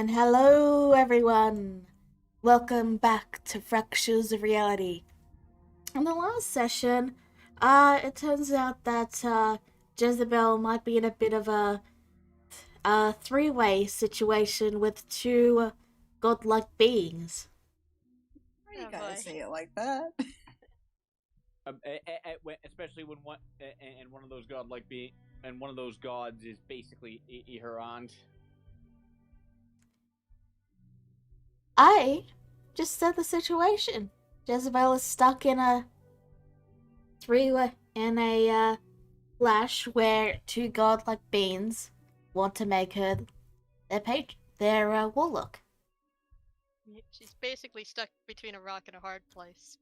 And hello, everyone! Welcome back to Fractures of Reality. In the last session, it turns out that Jezebel might be in a bit of a three-way situation with two godlike beings. Why you gotta say it like that? Especially when one of those godlike being and one of those gods is basically her aunt. I just said the situation. Jezebel is stuck in a three-way, lash where two godlike beings want to make her their warlock. She's basically stuck between a rock and a hard place.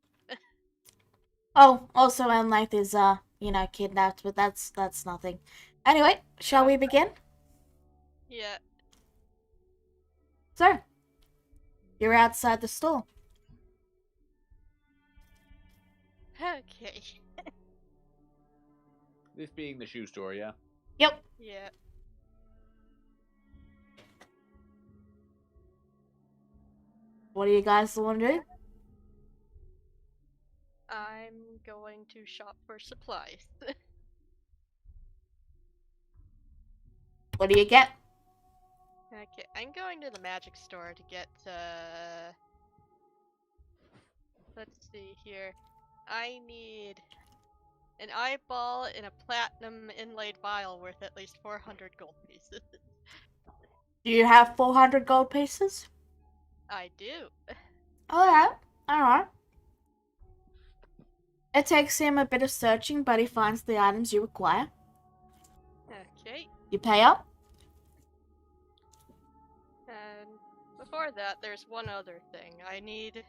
Oh, also Enlight is kidnapped, but that's nothing. Anyway, shall we begin? Yeah. So, you're outside the store. Okay. This being the shoe store, yeah. Yep. Yeah. What do you guys want to do? I'm going to shop for supplies. What do you get? Okay, I'm going to the magic store to get, let's see here. I need an eyeball and a platinum inlaid vial worth at least 400 gold pieces. Do you have 400 gold pieces? I do. Alright. It takes him a bit of searching, but he finds the items you require. Okay. You pay up? And before that, there's one other thing. I need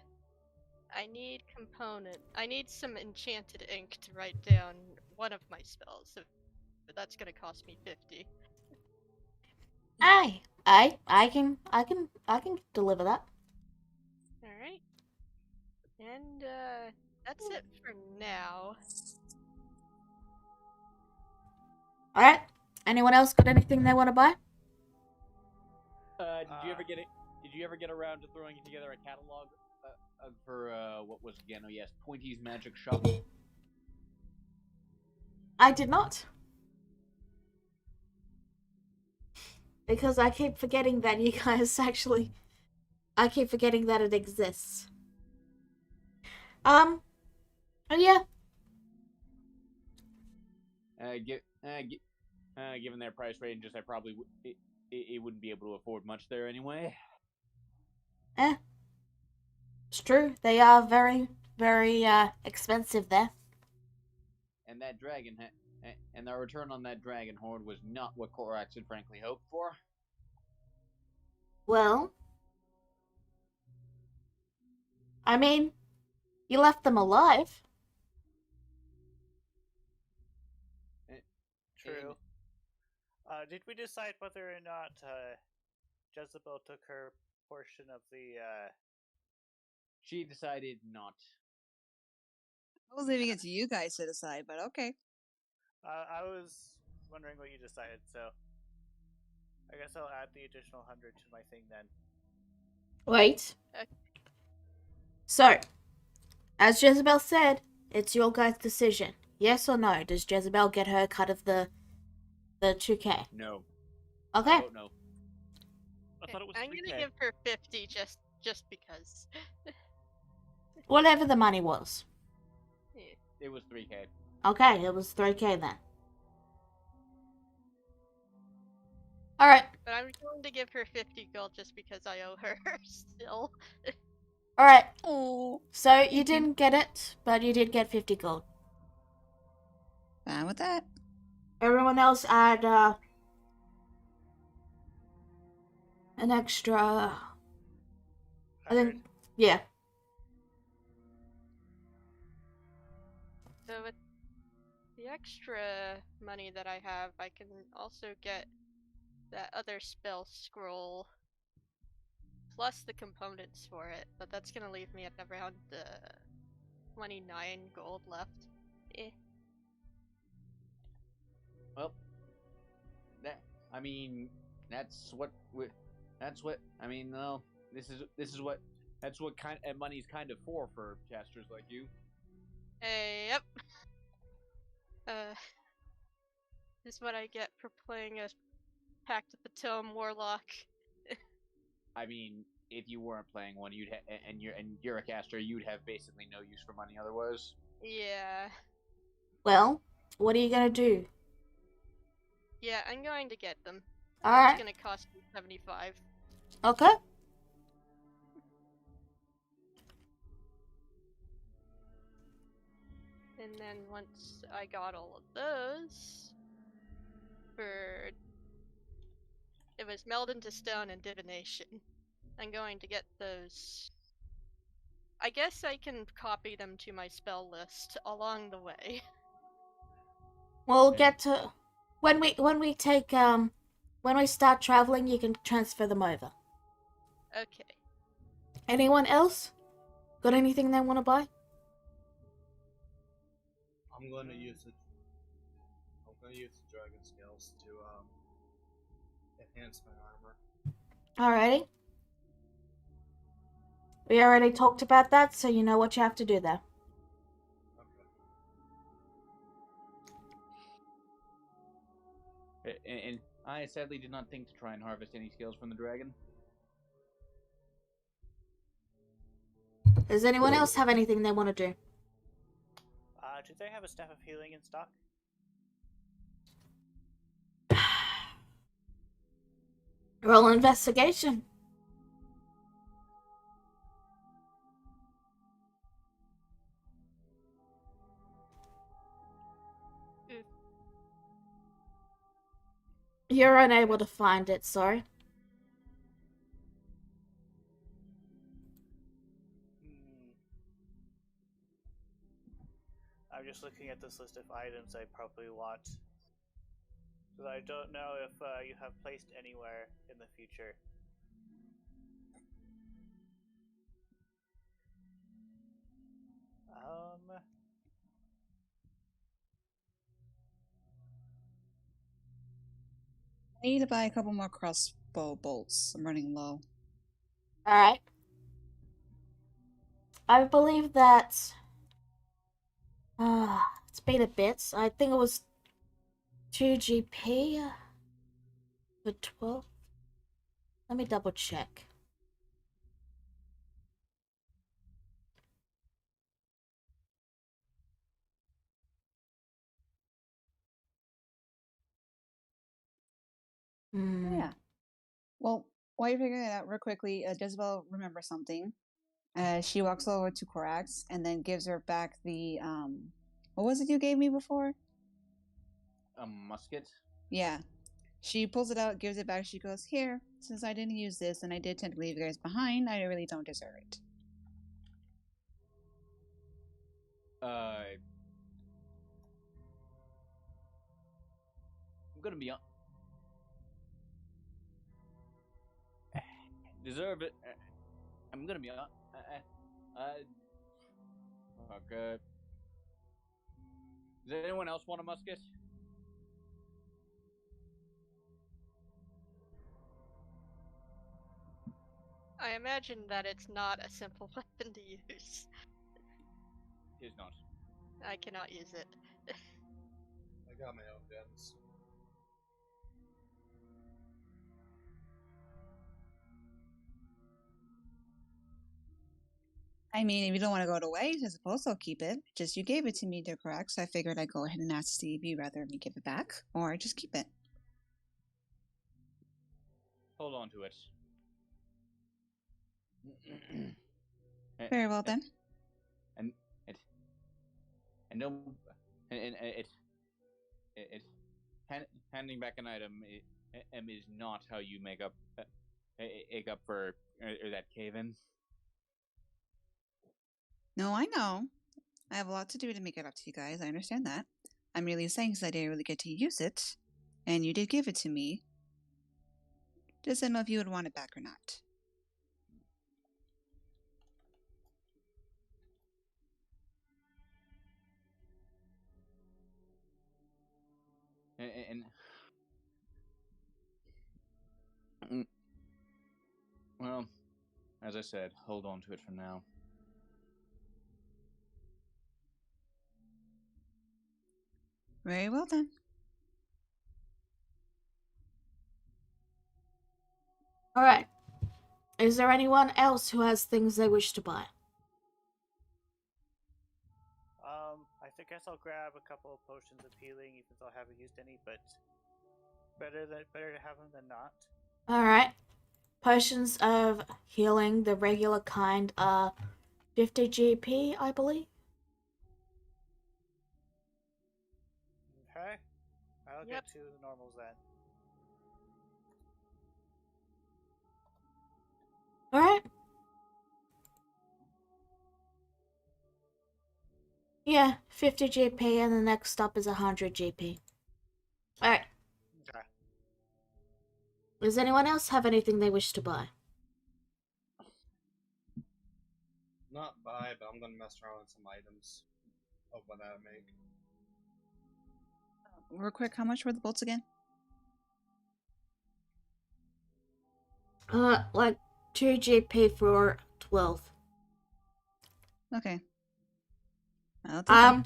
some enchanted ink to write down one of my spells, so that's gonna cost me 50. I can deliver that. Alright. And, that's it for now. Alright. Anyone else got anything they want to buy? Did you ever get around to throwing together a catalog for what was again? Oh yes, Pointy's Magic Shop. I did not. Because I keep forgetting that you guys actually... I keep forgetting that it exists. Yeah. Given their price ranges, I probably it wouldn't be able to afford much there anyway. It's true. They are very, very expensive there. And that dragon and the return on that dragon horde was not what Korax had frankly hoped for. Well, I mean, you left them alive. True. Did we decide whether or not Jezebel took her portion of the... She decided not. I was leaving it to you guys to decide, but okay. I was wondering what you decided, so I guess I'll add the additional 100 to my thing then. Wait. So, as Jezebel said, it's your guys' decision. Yes or no? Does Jezebel get her cut of the 2K? No. Okay. Oh, no. I thought it was I'm 3K. gonna give her 50 just because. Whatever the money was. Yeah. It was 3K. Okay, it was 3K then. Alright. But I'm going to give her 50 gold just because I owe her still. Alright. Oh. So, you didn't get it, but you did get 50 gold. Fine with that. Everyone else add an extra... I think... Yeah. So with the extra money that I have, I can also get that other spell scroll plus the components for it, but that's gonna leave me at around 29 gold left. Well, that's what That's what I mean. No, this is what that's what kind of money's kind of for casters like you. Yep. Uh, this is what I get for playing a Pact of the Tome Warlock. I mean, if you weren't playing one, and you're a caster, you'd have basically no use for money otherwise. Yeah. Well, what are you gonna do? Yeah, I'm going to get them. All That's right. gonna cost me 75. Okay. And then once I got all of those, for it was meld into stone and divination. I'm going to get those. I guess I can copy them to my spell list along the way. We'll Yeah. get to when we take when we start traveling. You can transfer them over. Okay. Anyone else got anything they want to buy? I'm going to use the dragon scales to enhance my armor. Alrighty. We already talked about that, so you know what you have to do there. Okay. And I sadly did not think to try and harvest any scales from the dragon. Does anyone else have anything they want to do? Do they have a staff of healing in stock? Roll investigation. You're unable to find it, sorry. I'm just looking at this list of items I probably want. Because I don't know if you have placed anywhere in the future. I need to buy a couple more crossbow bolts. I'm running low. Alright. I believe that it's been a bit. I think it was 2 GP for 12. Let me double check. Yeah. Well, while you're figuring it out real quickly, Jezebel remembers something. She walks over to Korax and then gives her back the what was it you gave me before? A musket. Yeah. She pulls it out, gives it back. She goes, "Here, since I didn't use this and I did tend to leave you guys behind, I really don't deserve it." I'm gonna be on. Deserve it. I'm gonna be on. Okay. Does anyone else want a musket? I imagine that it's not a simple weapon to use. It is not. I cannot use it. I got my own guns. I mean, if you don't want to go to waste, I suppose I'll keep it. Just you gave it to me, dear Korax, so I figured I'd go ahead and ask to see if you'd rather me give it back or just keep it. Hold on to it. Very well then. And it and no and it handing back an item is not how you make up for that cave in. No, I know. I have a lot to do to make it up to you guys. I understand that. I'm really saying because I didn't really get to use it, and you did give it to me. Just didn't know if you would want it back or not. And Well, as I said, hold on to it for now. Very well then. All right. Is there anyone else who has things they wish to buy? I think I'll grab a couple of potions of healing, even though I haven't used any. But better to have them than not. All right. Potions of healing, the regular kind, are 50 GP, I believe. Okay, I'll Yep. get two of the normals then. All right. Yeah, 50 GP, and the next stop is 100 GP. All right. Okay. Does anyone else have anything they wish to buy? Not buy, but I'm gonna mess around with some items of what I make. Real quick, how much were the bolts again? Like 2 GP for 12. Okay. I'll take them.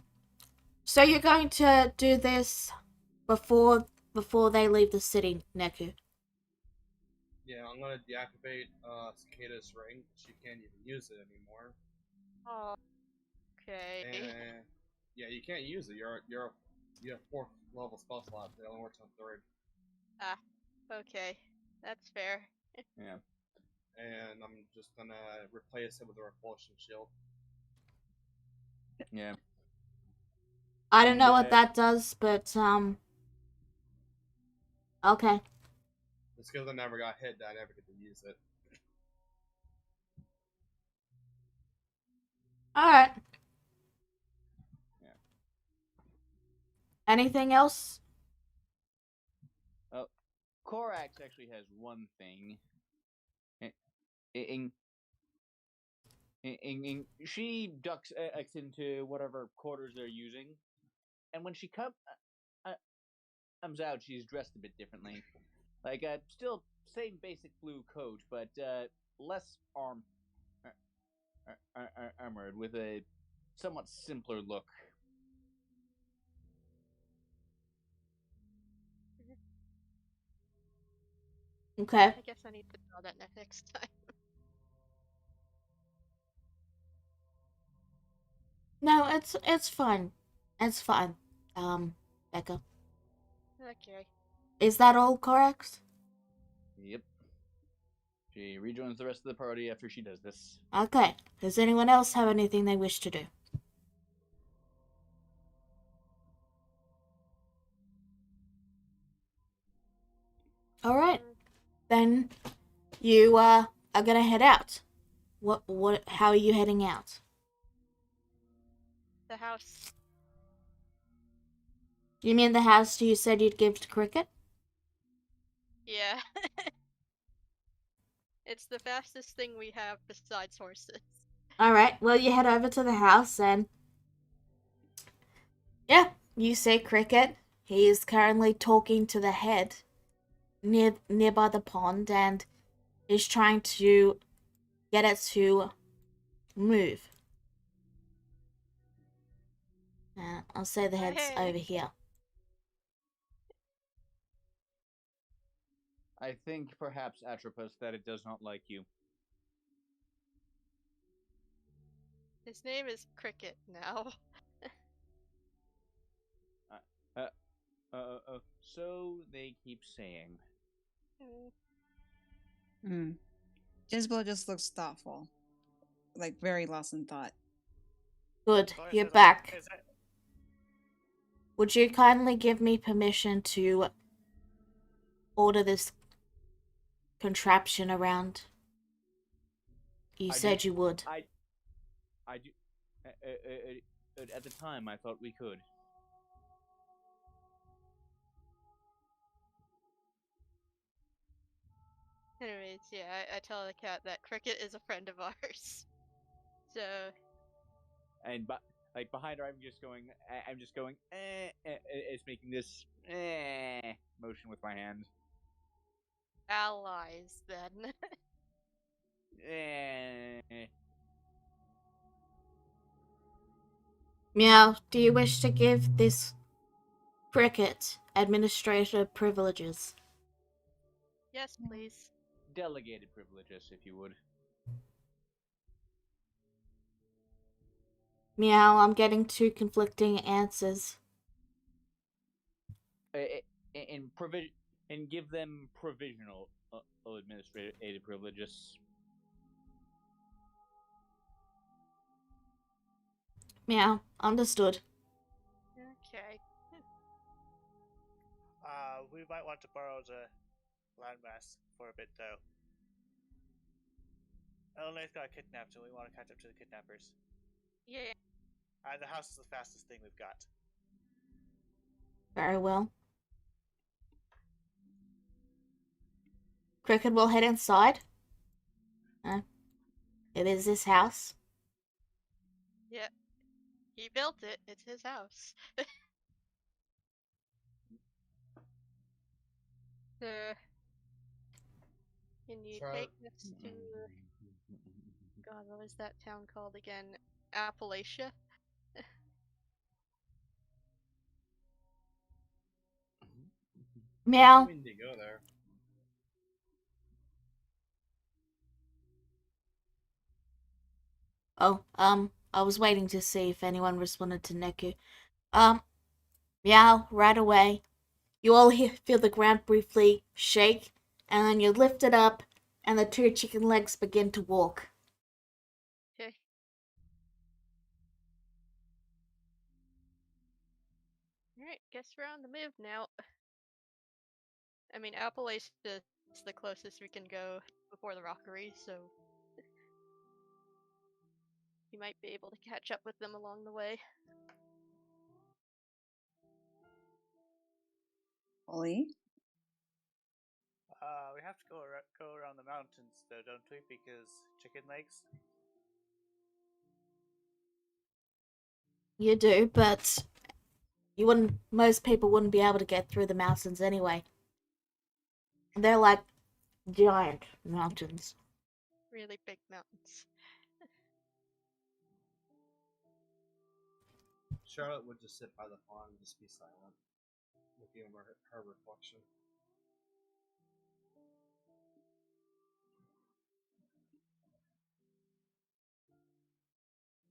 So you're going to do this before they leave the city, Neku? Yeah, I'm gonna deactivate Cicada's ring. She can't even use it anymore. Oh, okay. And yeah, you can't use it. You have 4th level spell slots. They only works on 3rd. Ah, okay. That's fair. Yeah. And I'm just gonna replace it with a repulsion shield. Yeah. I don't And, know what that does, but okay. It's because I never got hit that I never get to use it. All right. Yeah. Anything else? Korax actually has one thing. She ducks into whatever quarters they're using, and when she comes out, she's dressed a bit differently. Like, still same basic blue coat, but less armored, with a somewhat simpler look. Okay. I guess I need to draw that next time. No, it's fine. It's fine. Becca. Okay. Is that all correct? Yep. She rejoins the rest of the party after she does this. Okay. Does anyone else have anything they wish to do? All right. Then you are gonna head out. How are you heading out? The house. You mean the house you said you'd give to Cricket? Yeah. It's the fastest thing we have besides horses. All right. Well, you head over to the house and yeah, you see Cricket. He is currently talking to the head nearby the pond and is trying to get it to move. I'll say the head's Hey. over here. I think perhaps, Atropos, that it does not like you. His name is Cricket now. So they keep saying. Isabel just looks thoughtful. Like, very lost in thought. Good, So I you're said, back. Is that, Would you kindly give me permission to order this contraption around? You said you would. I do. At the time, I thought we could. Anyways, yeah, I tell the cat that Cricket is a friend of ours. So, And but like behind her, I'm just going. It's making this motion with my hand. allies then. Eh, Meow, do you wish to give this cricket administrator privileges? Yes, please. delegated privileges, if you would. Meow, I'm getting two conflicting answers. And provision and give them provisional administrative privileges. Meow, understood. Okay. We might want to borrow the landmass for a bit, though. Elena's got kidnapped, and we want to catch up to the kidnappers. Yeah. And the house is the fastest thing we've got. Very well. Cricket will head inside. It is his house. Yeah. He built it. It's his house. Can you Charlotte. take us to God, what was that town called again? Appalachia? Meow. We need to go there. Oh, I was waiting to see if anyone responded to Neku. Meow, right away. You all feel the ground briefly shake, and then you lift it up, and the two chicken legs begin to walk. Okay. Alright, guess we're on the move now. I mean, Appalachia is the closest we can go before the rockery, so you might be able to catch up with them along the way. Ollie? We have to go around the mountains, though, don't we? Because chicken legs. You do, but you wouldn't. Most people wouldn't be able to get through the mountains anyway. They're like giant mountains. Really big mountains. Charlotte would just sit by the pond and just be silent, looking over her reflection.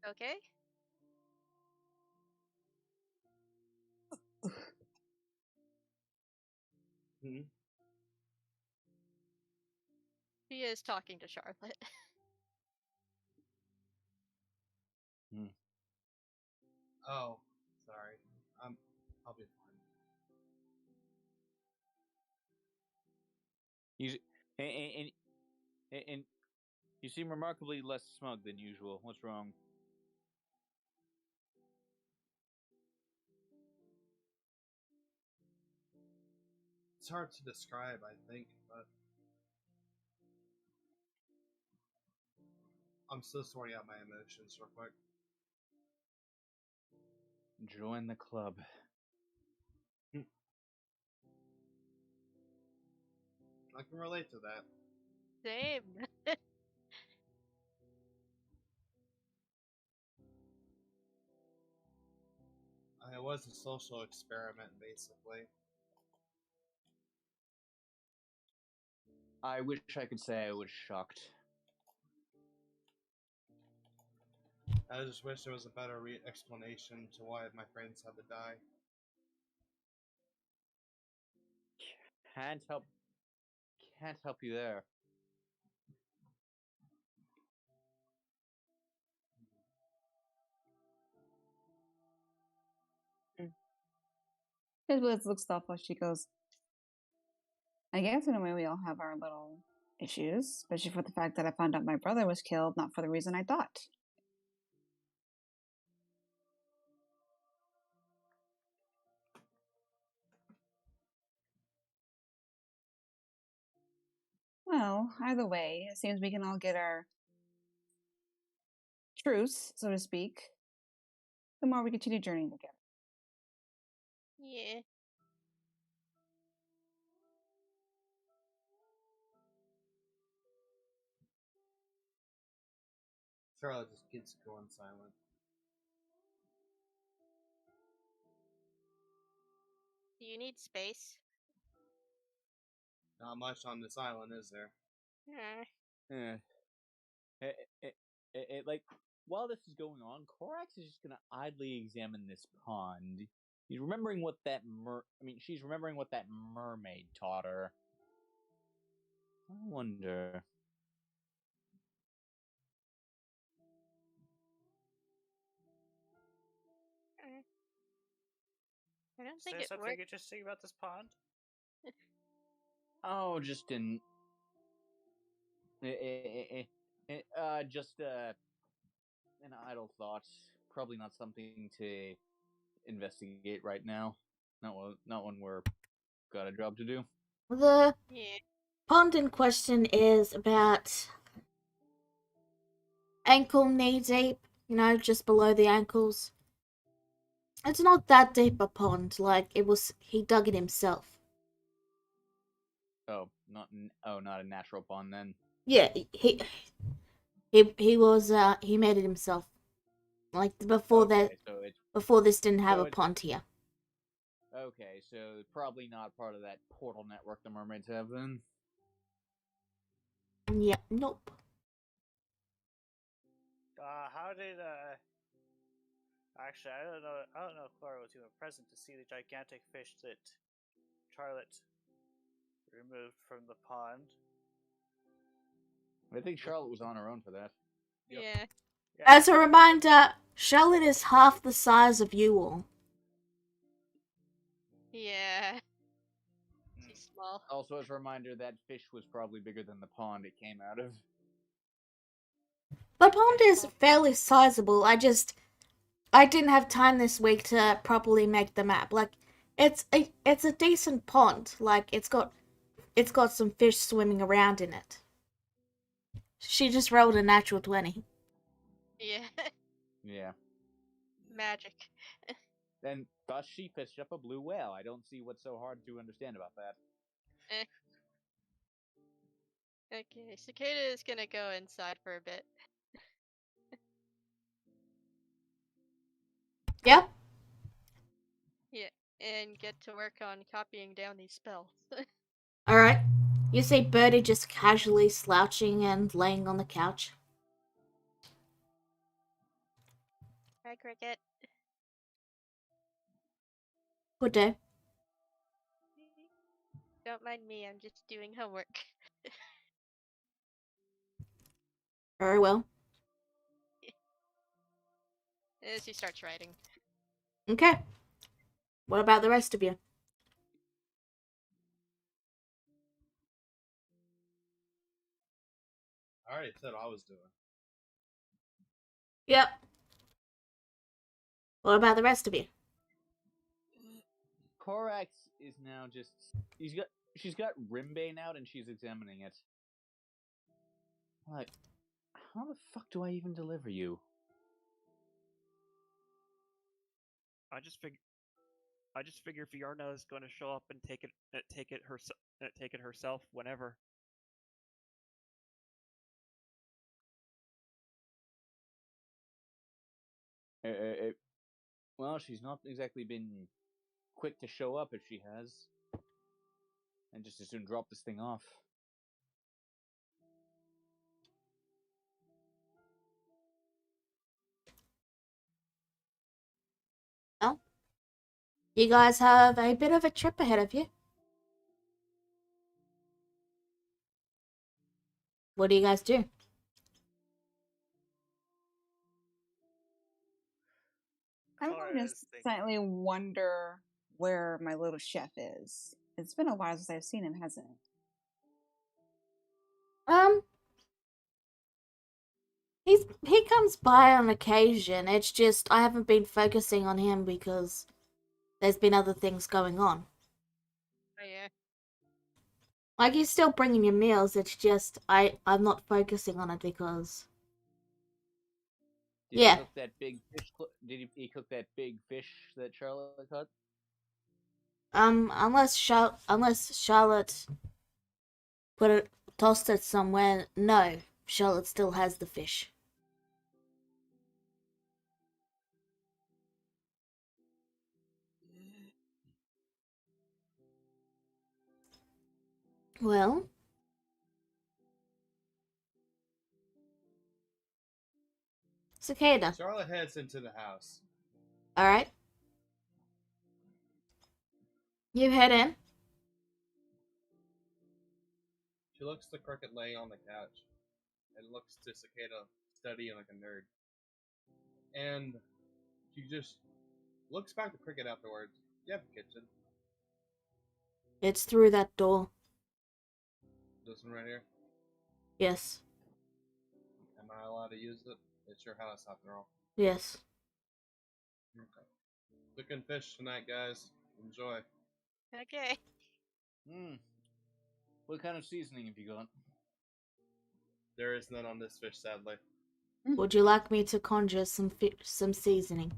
Okay? Hmm? She is talking to Charlotte. Oh, sorry. I'll be fine. You and you seem remarkably less smug than usual. What's wrong? It's hard to describe, I think, but I'm still sorting out my emotions real quick. Join the club. I can relate to that. Same. It was a social experiment, basically. I wish I could say I was shocked. I just wish there was a better explanation to why my friends had to die. Can't help. Can't help you there. Elizabeth looks thoughtful. She goes, I guess in a way we all have our little issues, especially for the fact that I found out my brother was killed, not for the reason I thought. Well, either way, it seems we can all get our truce, so to speak, the more we continue journeying together. Yeah. Charlotte just gets going silent. Do you need space? Not much on this island, is there? Eh. Like, while this is going on, Korax is just gonna idly examine this pond. He's remembering what that she's remembering what that mermaid taught her. I wonder. I don't Is think there it something worked. interesting about this pond? Oh, just just an idle thought. Probably not something to investigate right now. Not when we're got a job to do. The Yeah. pond in question is about ankle knee deep, just below the ankles. It's not that deep a pond, like he dug it himself. Oh, not a natural pond then. Yeah, he made it himself. Like Okay, before this didn't have a it's pond here. okay. So probably not part of that portal network the mermaids have then. Yeah, nope. How did Actually, I don't know. I don't know if Clara was even present to see the gigantic fish that Charlotte removed from the pond. I think Charlotte was on her own for that. Yep. Yeah. Yeah, As a reminder, Charlotte is half the size of you all. Yeah. She's small. Also, as a reminder, that fish was probably bigger than the pond it came out of. The pond is fairly sizable. I didn't have time this week to properly make the map. Like, it's a decent pond. Like, it's got some fish swimming around in it. She just rolled a natural 20. Yeah. Yeah. Magic. And thus she fished up a blue whale. I don't see what's so hard to understand about that. Okay, Cicada is gonna go inside for a bit. Yep. Yeah, and get to work on copying down these spells. Alright. You see Birdie just casually slouching and laying on the couch. Hi, Cricket. Good day. Don't mind me, I'm just doing homework. Very well. As she starts writing. Okay. What about the rest of you? I already said what I was doing. Yep. What about the rest of you? Korax is now just she's got Rimbane out and she's examining it. Like, how the fuck do I even deliver you? I just figure Fiorna is going to show up and take it herself whenever. Well, she's not exactly been quick to show up if she has. And just as soon drop this thing off. Well, you guys have a bit of a trip ahead of you. What do you guys do? I'm Clara going to is thinking. silently wonder where my little chef is. It's been a while since I've seen him, hasn't it? He comes by on occasion. It's just I haven't been focusing on him because there's been other things going on. Oh yeah. Like he's still bringing you meals. It's just I'm not focusing on it because Did Yeah. he cook that big fish? Did he cook that big fish that Charlotte caught? unless Charlotte tossed it somewhere. No, Charlotte still has the fish. Well, Cicada. Charlotte heads into the house. All right. You head in. She looks to Cricket laying on the couch and looks to Cicada studying like a nerd. And she just looks back to Cricket afterwards. You have a kitchen. It's through that door. This one right here. Yes. Am I allowed to use it? It's your house after all. Yes. Okay. Cooking fish tonight, guys. Enjoy. Okay. Hmm. What kind of seasoning have you got? There is none on this fish, sadly. Would you like me to conjure some seasoning?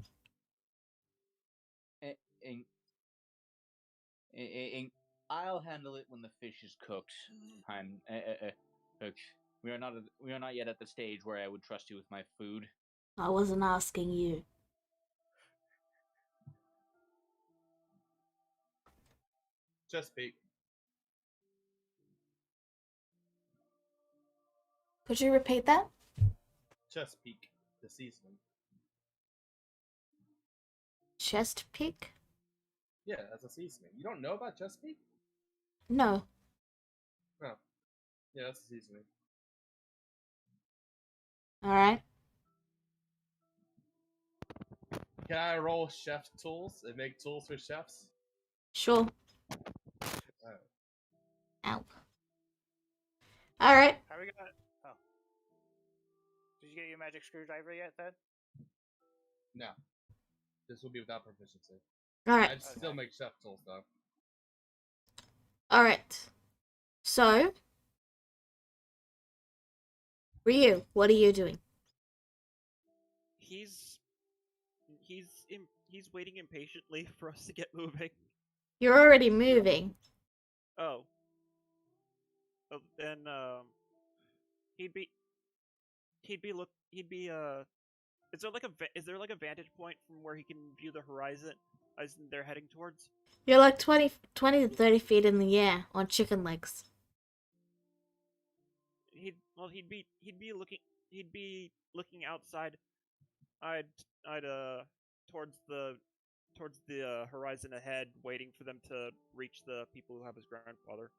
In, I'll handle it when the fish is cooked. I'm cooked. We are not yet at the stage where I would trust you with my food. I wasn't asking you. Chesapeake. Could you repeat that? Chesapeake. The seasoning. Chesapeake? Yeah, that's a seasoning. You don't know about Chesapeake? No. No. Yeah, that's a seasoning. All right. Can I roll chef tools and make tools for chefs? Sure. Alright. Ow. All right. How are we gonna? Oh, did you get your magic screwdriver yet? Then No. This will be without proficiency. All right. I'd still make chef tools though. All right. So, Ryu, what are you doing? He's waiting impatiently for us to get moving. You're already moving. Oh. Then he'd be is there like a vantage point from where he can view the horizon as they're heading towards? You're like 20 to 30 feet in the air on chicken legs. He'd be looking outside. I'd towards the horizon ahead, waiting for them to reach the people who have his grandfather.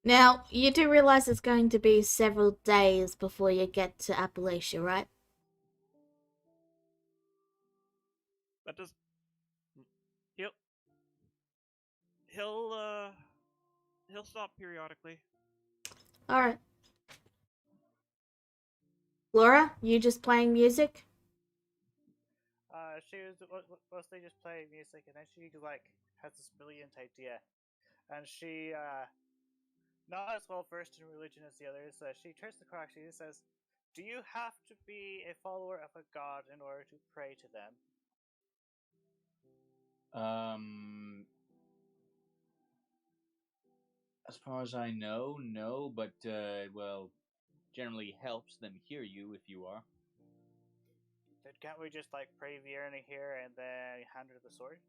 Now, you do realize it's going to be several days before you get to Appalachia, right? That does. He'll he'll he'll stop periodically. All right. Laura, you just playing music? she was mostly just playing music, and then she like has this brilliant idea, and she not as well versed in religion as the others. She turns to Croxy and says, "Do you have to be a follower of a god in order to pray to them?" As far as I know, no, but well, generally helps them hear you if you are. Then can't we just like pray Vierna here and then hand her the sword?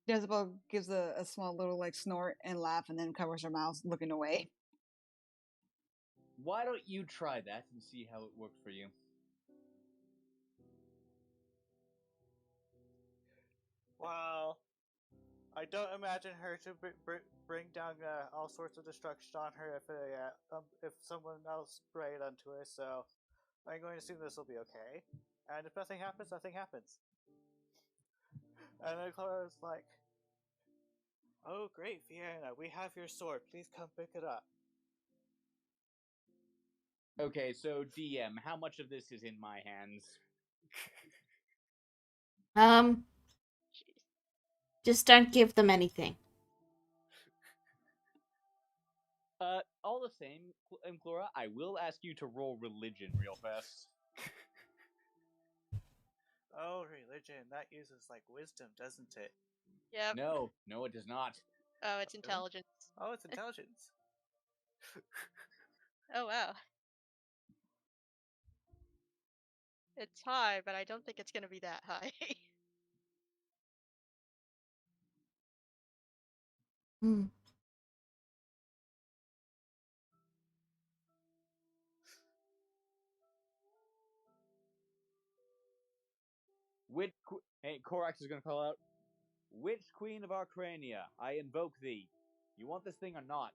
Jezebel gives a small little like snort and laugh and then covers her mouth looking away. Why don't you try that and see how it works for you? Well, I don't imagine her to bring down all sorts of destruction on her if someone else prayed unto her. So I'm going to assume this will be okay. And if nothing happens, nothing happens. And then Clara's like, "Oh, great, Vienna, we have your sword. Please come pick it up." Okay, so DM, how much of this is in my hands? Jeez. Just don't give them anything. All the same, Chlora, I will ask you to roll religion real fast. Oh, religion. That uses like wisdom, doesn't it? Yep. No, it does not. Oh, it's intelligence. Oh, it's intelligence. Oh wow. It's high, but I don't think it's gonna be that high. Hmm. Hey, Korax is gonna call out. Which queen of Arcrania? I invoke thee. You want this thing or not?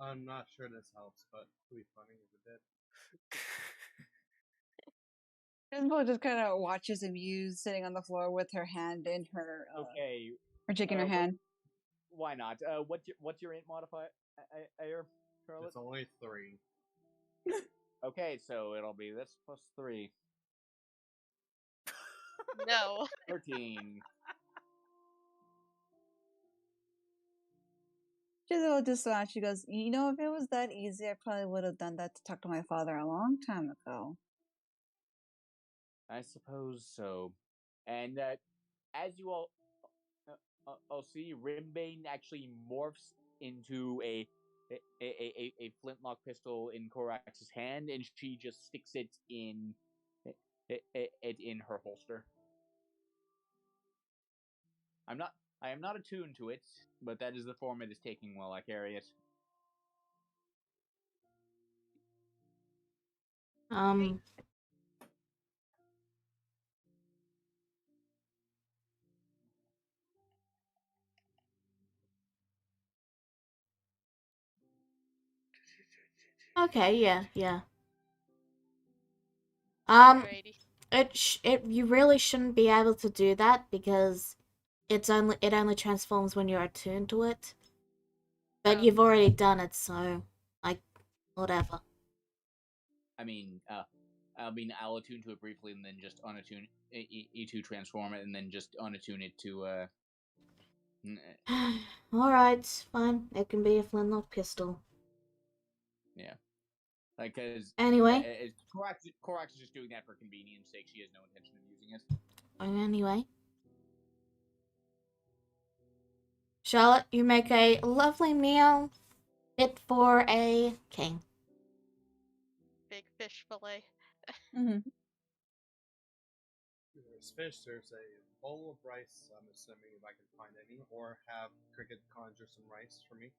I'm not sure this helps, but it'll be funny if it did. Isabel just kind of watches amused, sitting on the floor with her hand in her, Okay. her chick in her what- hand. Why not? What's your int modifier, Charlotte? It's only 3. Okay, so it'll be this plus 3. No. 13. Isabel just laughs. She goes, "You know, if it was that easy, I probably would have done that to talk to my father a long time ago." I suppose so. And as you all see, Rimbane actually morphs into a flintlock pistol in Korax's hand, and she just sticks it in her holster. I am not attuned to it, but that is the form it is taking while I carry it. Okay, yeah. Alrighty. You really shouldn't be able to do that because it only transforms when you're attuned to it. But Oh. you've already done it, so like whatever. I mean, I'll attune to it briefly and then just unattune E2 transform it and then just unattune it to Alright, fine. It can be a flintlock pistol. yeah. Like, cause Anyway. Korax is just doing that for convenience sake. She has no intention of using it. Anyway. Charlotte, you make a lovely meal fit for a king. Big fish fillet. Mm-hmm. There's fish, there's a bowl of rice, I'm assuming, if I can find any, or have Cricket conjure some rice for me.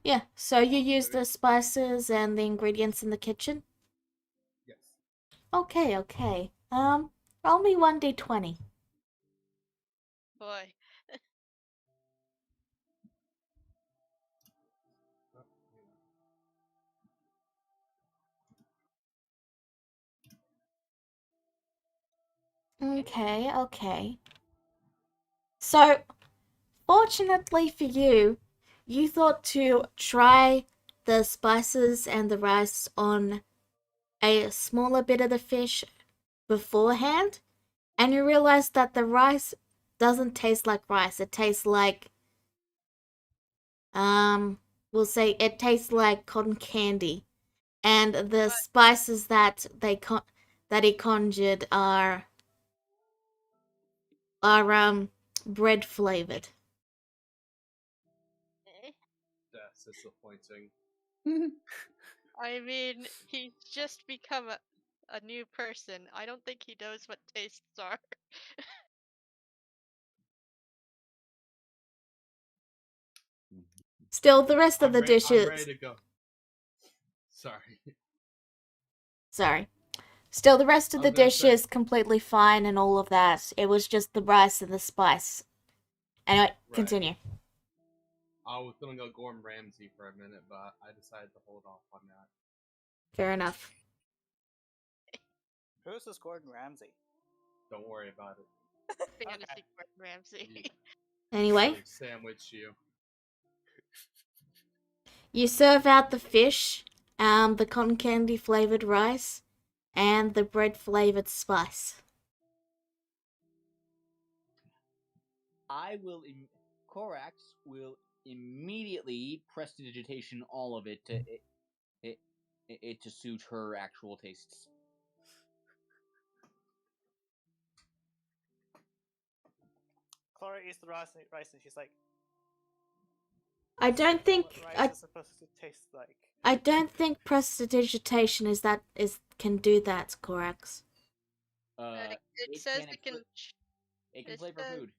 Yeah, so you use the spices and the ingredients in the kitchen? Yes. Okay. Roll me 1d20. Boy. Okay. So, fortunately for you, you thought to try the spices and the rice on a smaller bit of the fish beforehand, and you realized that the rice doesn't taste like rice. It tastes like, we'll say it tastes like cotton candy. And the spices that he conjured are bread flavored. That's disappointing. I mean, he's just become a new person. I don't think he knows what tastes are. Still, the rest of the I'm dishes. ready to go. Sorry. Sorry. Still, the rest of the I was gonna dish say- is completely fine and all of that. It was just the rice and the spice. Anyway, continue. I was gonna go Gordon Ramsay for a minute, but I decided to hold off on that. Fair enough. Who's this Gordon Ramsay? Don't worry about it. Fantasy Gordon Ramsay. Anyway, Really sandwich you. you serve out the fish, the cotton candy flavored rice, and the bread flavored spice. Korax will immediately prestidigitation all of it to suit her actual tastes. Clara eats the rice and she's like, I don't think what rice is supposed to taste like. I don't think prestidigitation can do that, Corax. It says it can. It can it flavor says- food.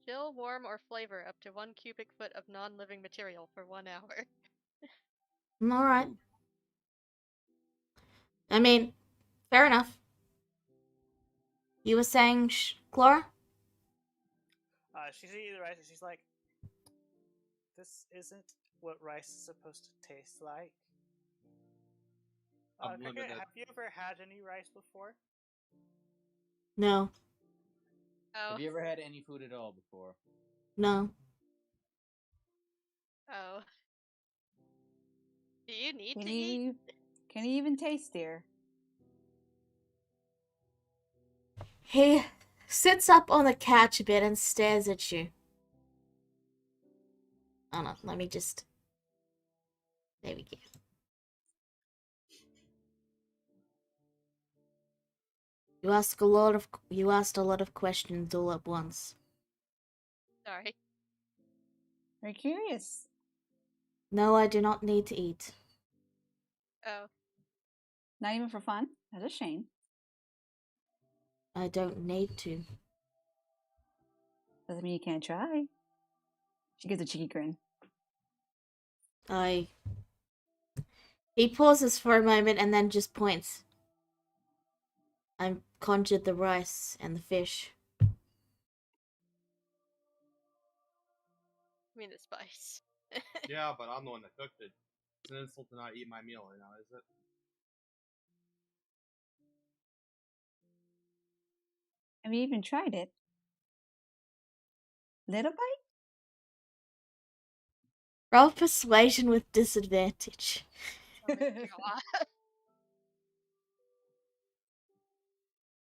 Chill, warm, or flavor up to 1 cubic foot of non-living material for 1 hour. Alright. Ooh. I mean, fair enough. You were saying, Clara? She's eating the rice and she's like, "This isn't what rice is supposed to taste like." Cricket, Unlimited. have you ever had any rice before? No. Oh, Have you ever had any food at all before? No. oh. Do you need Can to eat? you can you even taste, dear? He sits up on the couch a bit and stares at you. Oh no, let me just... There we go. You asked a lot of questions all at once. Sorry. We're curious. No, I do not need to eat. Oh, Not even for fun? That's a shame. I don't need to. Doesn't mean you can't try. She gives a cheeky grin. He pauses for a moment and then just points. I conjured the rice and the fish. I mean the spice. Yeah, but I'm the one that cooked it. It's an insult to not eat my meal right now, is it? Have you even tried it? Little bite? Roll persuasion with disadvantage. Oh my god.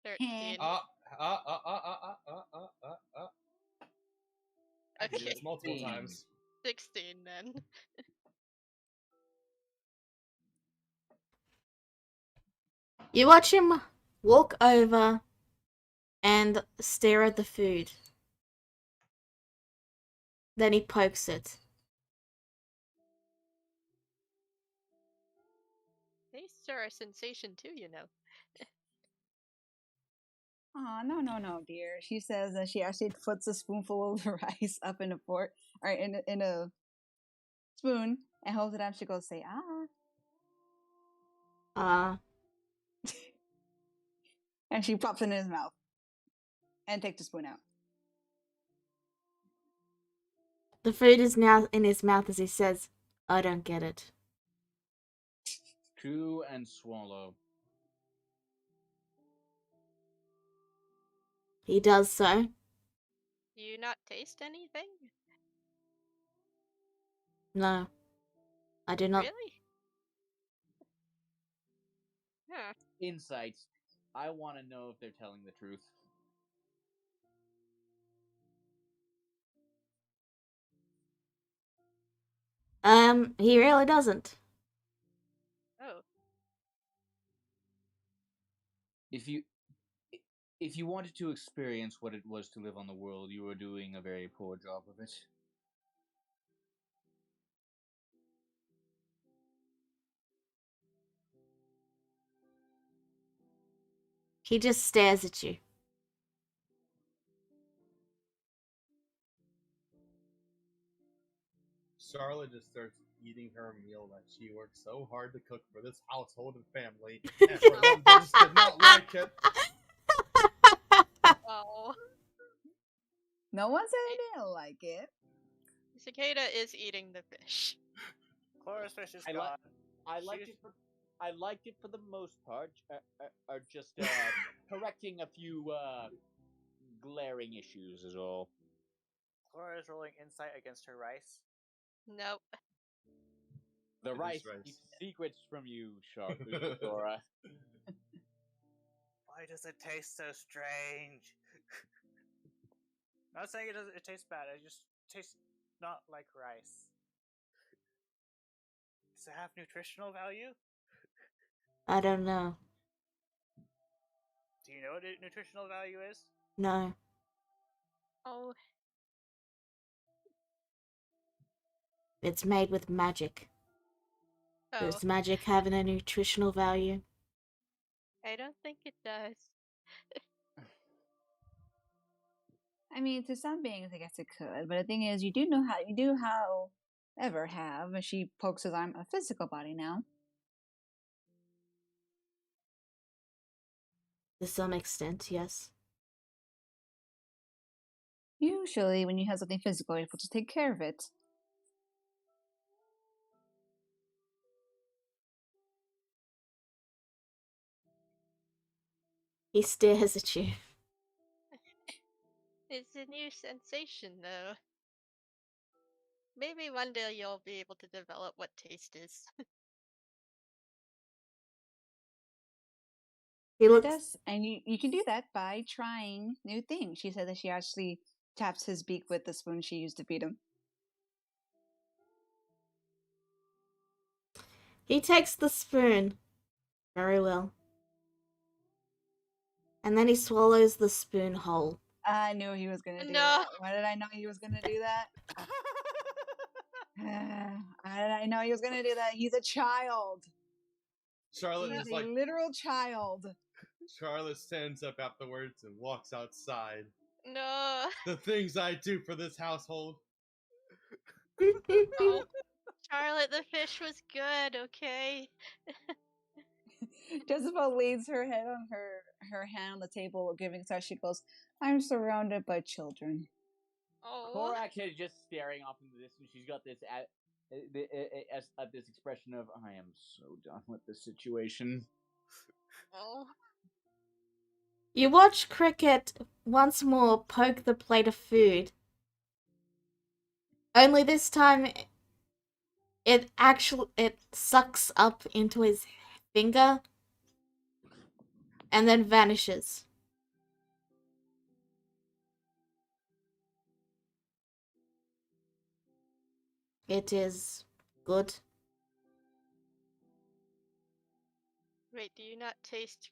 13. I can do Okay, this multiple 16. times. 16 then. You watch him walk over and stare at the food. Then he pokes it. Tastes are a sensation too, you know. Aw, no, dear. She says that she actually puts a spoonful of the rice up in a fork, or in a spoon, and holds it up. She goes, say, Ah. and she pops it in his mouth, and takes the spoon out. The food is now in his mouth as he says, I don't get it. Chew and swallow. He does so. Do you not taste anything? No. I do not. Really? Huh. Insights. I want to know if they're telling the truth. He really doesn't. Oh. If you wanted to experience what it was to live on the world, you were doing a very poor job of it. He just stares at you. Charlotte just starts eating her meal that she worked so hard to cook for this household and family, and for them they just did not like it. Oh. No one said they didn't like it. Cicada is eating the fish. Clara's fish is I gone. liked She's- I liked it for the most part. Are just correcting a few glaring issues is all. Clara's rolling insight against her rice. Nope. The It is rice rice. keeps secrets from you, Dora. Why does it taste so strange? Not saying it tastes bad. It just tastes not like rice. Does it have nutritional value? I don't know. Do you know what nutritional value is? No. Oh. It's made with magic. Oh. Does magic have a nutritional value? I don't think it does. I mean, to some beings, I guess it could, but the thing is, ever have, and she pokes his arm, a physical body now. To some extent, yes. Usually, when you have something physical, you're supposed to take care of it. He stares at you. It's a new sensation, though. Maybe one day you'll be able to develop what taste is. He It looks. does, and you can do that by trying new things. She said that she actually taps his beak with the spoon she used to feed him. He takes the spoon. Very well. And then he swallows the spoon whole. I knew he was gonna do No. that. Why did I know he was gonna do that? Why did I know he was gonna do that? He's a child. Charlotte He's is a like, literal child. Charlotte stands up afterwards and walks outside. No. The things I do for this household. Oh, Charlotte, the fish was good, okay? Jezebel leans her head on her hand on the table, giving such. She goes, "I'm surrounded by children." Oh. Korak is just staring off into the distance. She's got this this expression of I am so done with this situation. Oh. You watch Cricket once more poke the plate of food. Only this time, it sucks up into his finger and then vanishes. It is good. Wait, do you not taste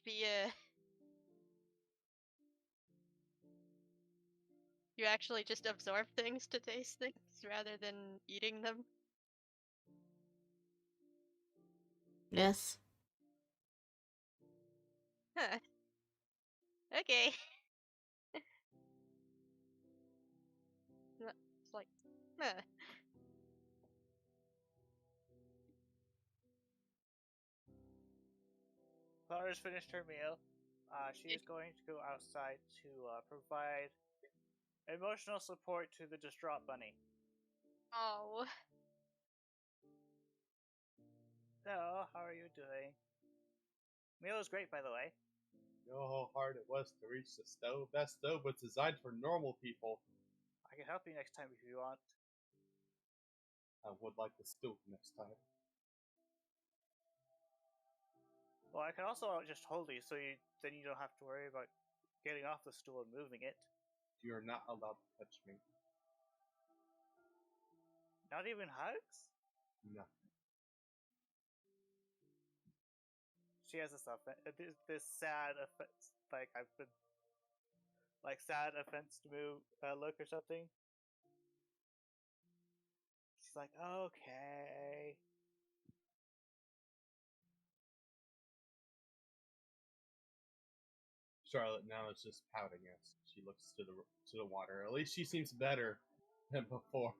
You actually just absorb things to taste things rather than eating them? Yes. Huh. Okay. It's like, huh. Clara's finished her meal. She is going to go outside to provide emotional support to the distraught bunny. Oh. So, how are you doing? Meal is great, by the way. You know how hard it was to reach the stove? That stove was designed for normal people. I can help you next time if you want. I would like the stove next time. Well, I can also just hold you, so then you don't have to worry about getting off the stool and moving it. You're not allowed to touch me. Not even hugs? No. She has this sad offense, like I've been, like sad offense move look or something. She's like, okay. Charlotte now is just pouting as she looks to the water. At least she seems better than before.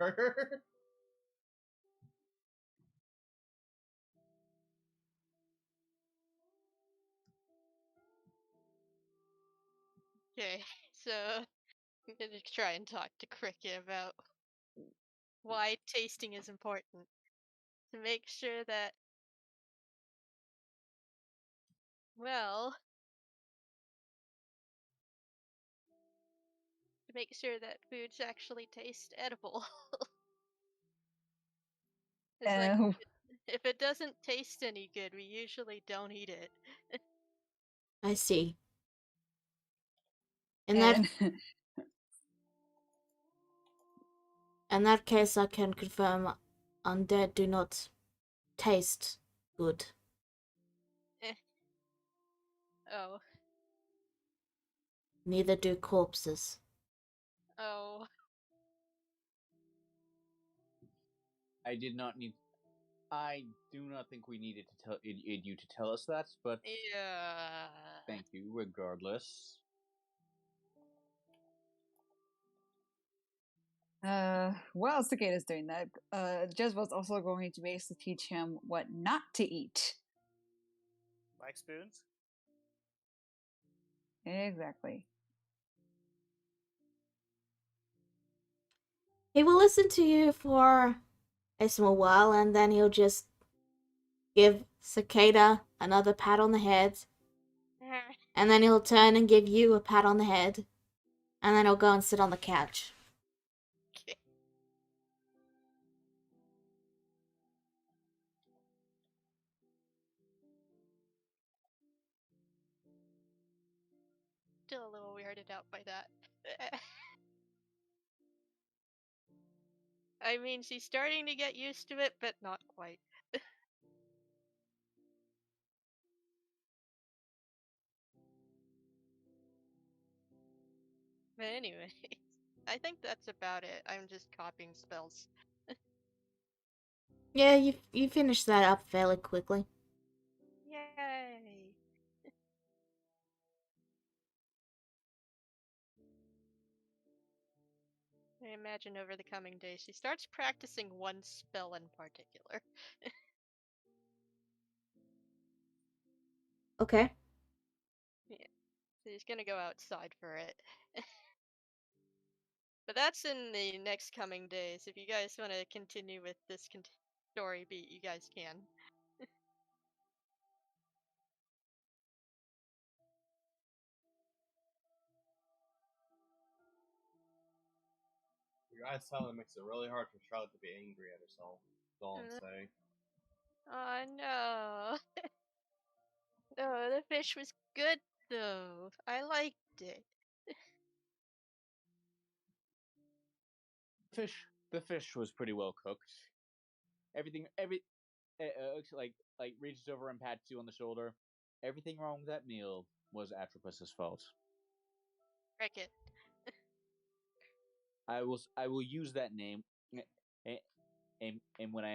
Okay, so I'm gonna try and talk to Cricket about why tasting is important. To make sure that, well, to make sure that foods actually taste edible. It's like, Oh, if it doesn't taste any good, we usually don't eat it. I see. In that and in that case, I can confirm undead do not taste good. Oh, Neither do corpses. oh. I did not need. I do not think we needed to tell you to tell us that, but Yeah. thank you regardless. While Cicada's doing that, Jezebel's also going to basically teach him what not to eat. Like spoons? Exactly. He will listen to you for a small while, and then he'll just give Cicada another pat on the head, and then he'll turn and give you a pat on the head, and then he'll go and sit on the couch. Okay. Still a little weirded out by that. I mean, she's starting to get used to it, but not quite. But anyway, I think that's about it. I'm just copying spells. Yeah, you finished that up fairly quickly. Yay! I imagine over the coming days she starts practicing one spell in particular. Okay. Yeah, so she's gonna go outside for it. But that's in the next coming days. If you guys want to continue with this story beat, you guys can. Your guys' silence makes it really hard for Charlotte to be angry at herself. That's all I'm saying. Oh no. Oh, the fish was good though. I liked it. The fish was pretty well cooked. Every like reaches over and pats you on the shoulder. Everything wrong with that meal was Atropus's fault. Cricket. I will use that name, and when I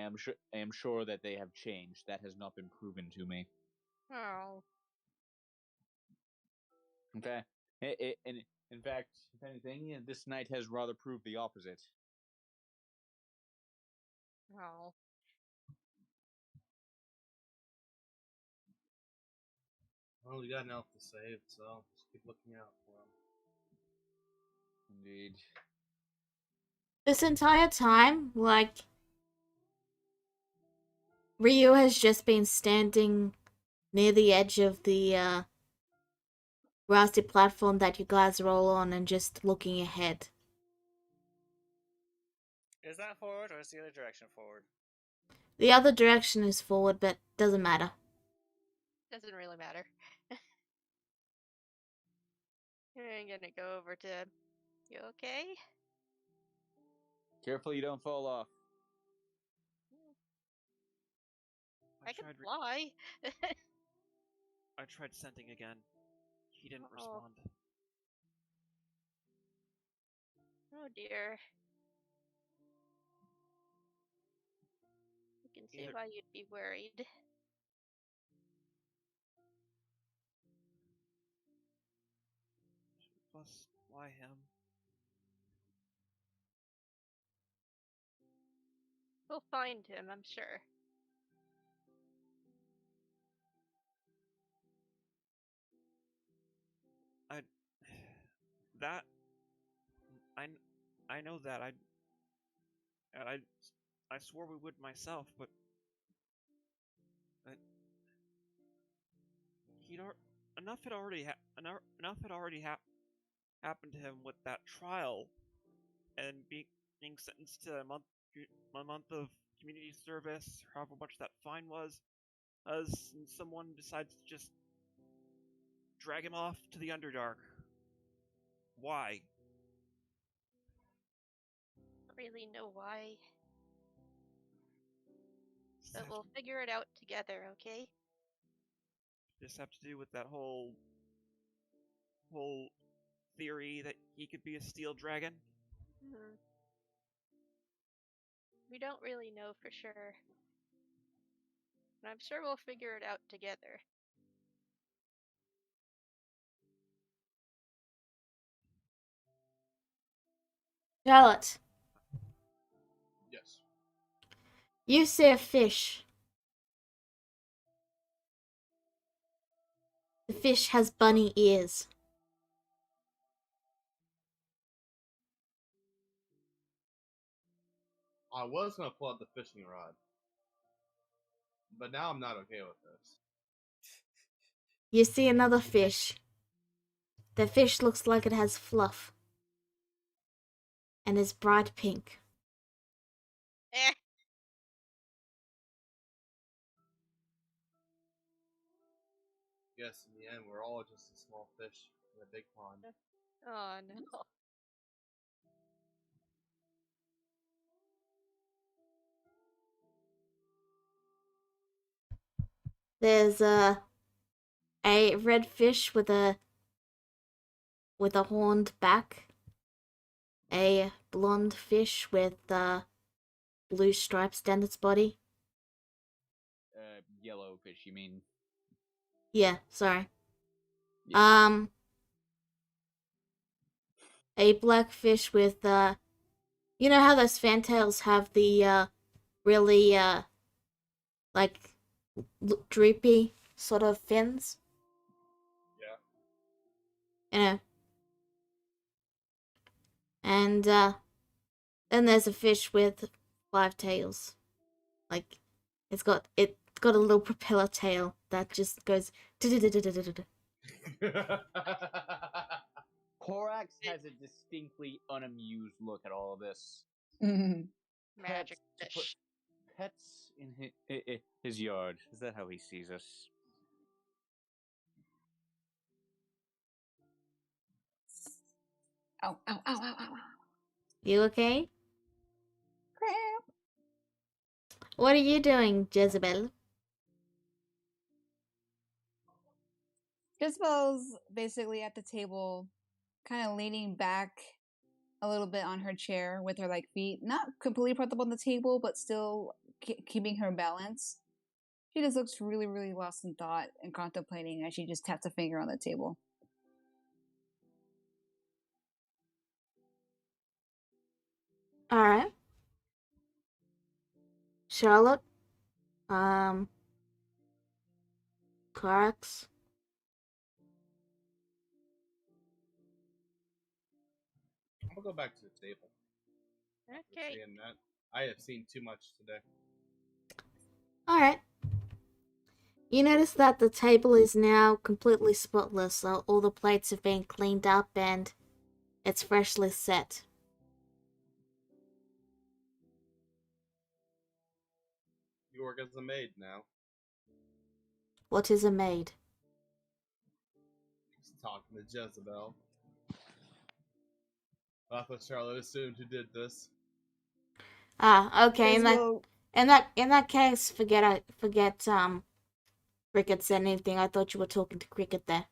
am sure that they have changed. That has not been proven to me. Oh. In fact, in fact, if anything, this night has rather proved the opposite. Oh. Well, you got enough to save, so just keep looking out for him. Indeed. This entire time, like, Ryu has just been standing near the edge of the grassy platform that you guys are all on and just looking ahead. Is that forward or is the other direction forward? The other direction is forward, but doesn't matter. Doesn't really matter. I'm gonna go over to. You okay? Careful you don't fall off. I can tried fly. I tried sending again. He didn't Uh-oh. respond. Oh dear. You can see Either- why you'd be worried. Plus, why him? We'll find him, I'm sure. That I I know that I I swore we would myself, but he'd enough had already enough had already happened to him with that trial, and being sentenced to a month of community service, however much that fine was, as someone decides to just drag him off to the Underdark. Why? Don't really know why, Does but that we'll figure it out together, okay? have to do with that whole theory that he could be a steel dragon? Hmm. We don't really know for sure. But I'm sure we'll figure it out together. Charlotte, You see a fish. The fish has bunny ears. I was gonna pull out the fishing rod, but now I'm not okay with this. You see another fish. The fish looks like it has fluff. And is bright pink. Eh. Yes, in the end, we're all just a small fish in a big pond. Oh no. There's a red fish with a horned back. A blonde fish with blue stripes down its body. Yellow fish, you mean? Yeah, sorry. Yeah. A black fish with you know how those fantails have the really like droopy sort of fins? Yeah. You know. And then there's a fish with 5 tails. Like it's got a little propeller tail that just goes. Korax has a distinctly unamused look at all of this. Magic To put fish. pets in his yard. Is that how he sees us? Ow, ow, ow, ow, ow, ow. You okay? Crap. What are you doing, Jezebel? Jezebel's basically at the table, kind of leaning back a little bit on her chair with her like feet not completely propped up on the table, but still keeping her balance. She just looks really, really lost in thought and contemplating as she just taps a finger on the table. Alright. Charlotte? Corax? I'll go back to the table. Okay. Seeing that, I have seen too much today. Alright. You notice that the table is now completely spotless, so all the plates have been cleaned up and it's freshly set. You work as a maid now. What is a maid? Just talking to Jezebel. I thought Charlotte assumed who did this. Ah, okay. Jezebel, In that case, forget Cricket said anything. I thought you were talking to Cricket there.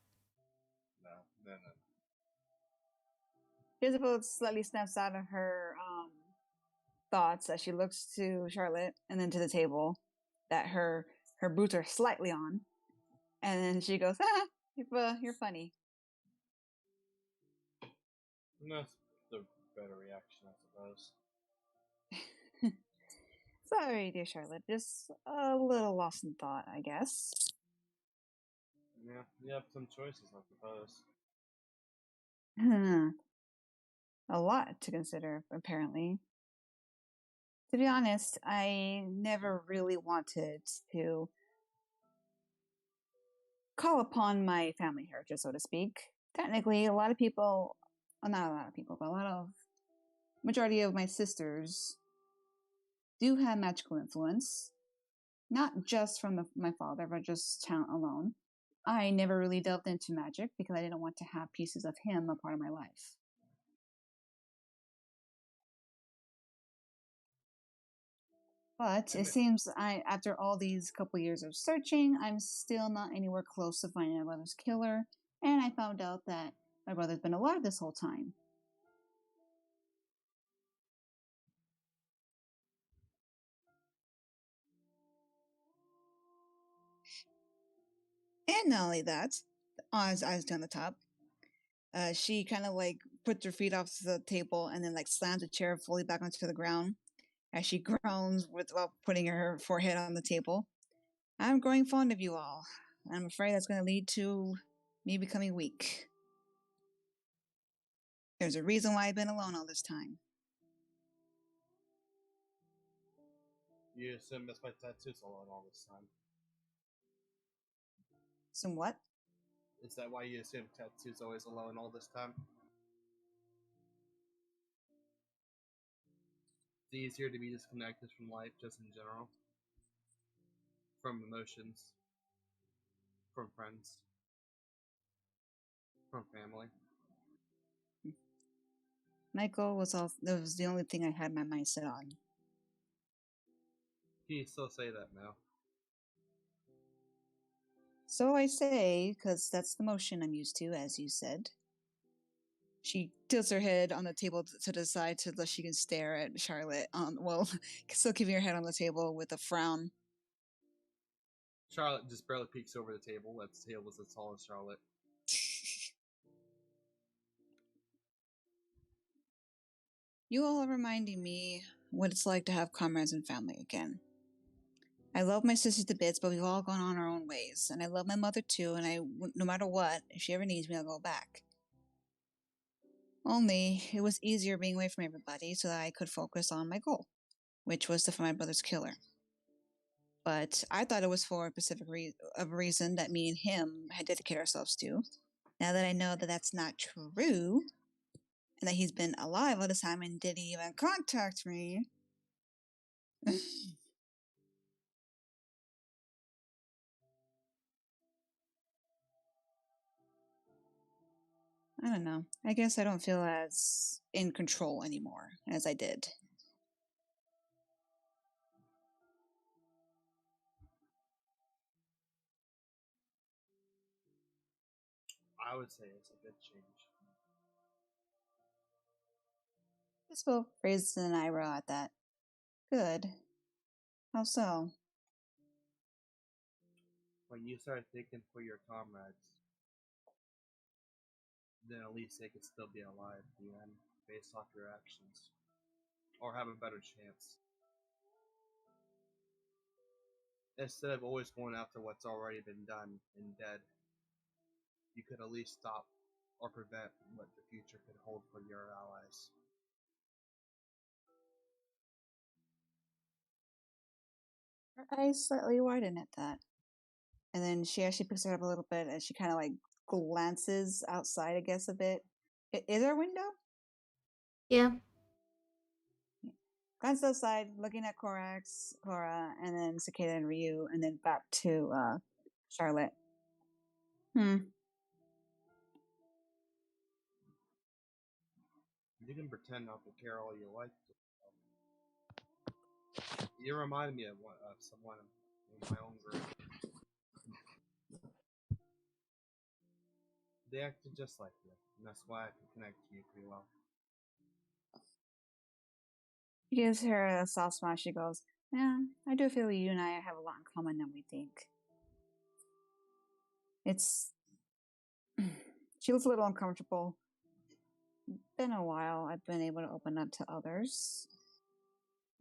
No. Jezebel slightly snaps out of her thoughts as she looks to Charlotte and then to the table that her boots are slightly on, and then she goes, you're funny." That's the better reaction, I suppose. Sorry, dear Charlotte. Just a little lost in thought, I guess. Yeah, you have some choices, I suppose. A lot to consider, apparently. To be honest, I never really wanted to call upon my family heritage, so to speak. Technically, a lot of people, well, not a lot of people, but majority of my sisters do have magical influence. Not just from my father, but just talent alone. I never really delved into magic because I didn't want to have pieces of him a part of my life. But it seems after all these couple years of searching, I'm still not anywhere close to finding my brother's killer, and I found out that my brother's been alive this whole time. And not only that, as I was down the top, she kind of like puts her feet off the table and then like slams the chair fully back onto the ground. as she groans while putting her forehead on the table. I'm growing fond of you all. I'm afraid that's going to lead to me becoming weak. There's a reason why I've been alone all this time. You assume that's why Tatsu's alone all this time. Somewhat? Is that why you assume Tatsu's always alone all this time? It's easier to be disconnected from life just in general. From emotions. From friends. From family. Michael that was the only thing I had my mind set on. Can you still say that now? So I say, because that's the motion I'm used to, as you said. She tilts her head on the table to the side so that she can stare at Charlotte. Still keeping her head on the table with a frown. Charlotte just barely peeks over the table. That table's as tall as Charlotte. You all are reminding me what it's like to have comrades and family again. I love my sisters to bits, but we've all gone on our own ways. And I love my mother too, and no matter what, if she ever needs me, I'll go back. Only, it was easier being away from everybody so that I could focus on my goal, which was to find my brother's killer. But I thought it was for a specific reason that me and him had dedicated ourselves to. Now that I know that that's not true, and that he's been alive all this time and didn't even contact me. I don't know. I guess I don't feel as in control anymore as I did. I would say it's a good change. Isabel raised an eyebrow at that. Good. How so? When you start thinking for your comrades, then at least they could still be alive at the end, based off your actions. Or have a better chance. Instead of always going after what's already been done and dead, you could at least stop or prevent what the future could hold for your allies. Her eyes slightly widen at that. And then she actually picks her up a little bit and she kind of like glances outside, I guess, a bit. Is there a window? Yeah. Glances outside, looking at Cora, and then Cicada and Ryu, and then back to Charlotte. You can pretend not to care all you like. You remind me of someone in my own group. They acted just like you, and that's why I can connect to you pretty well. He gives her a soft smile. She goes, "Yeah, I do feel you and I have a lot in common than we think." She looks a little uncomfortable. Been a while I've been able to open up to others.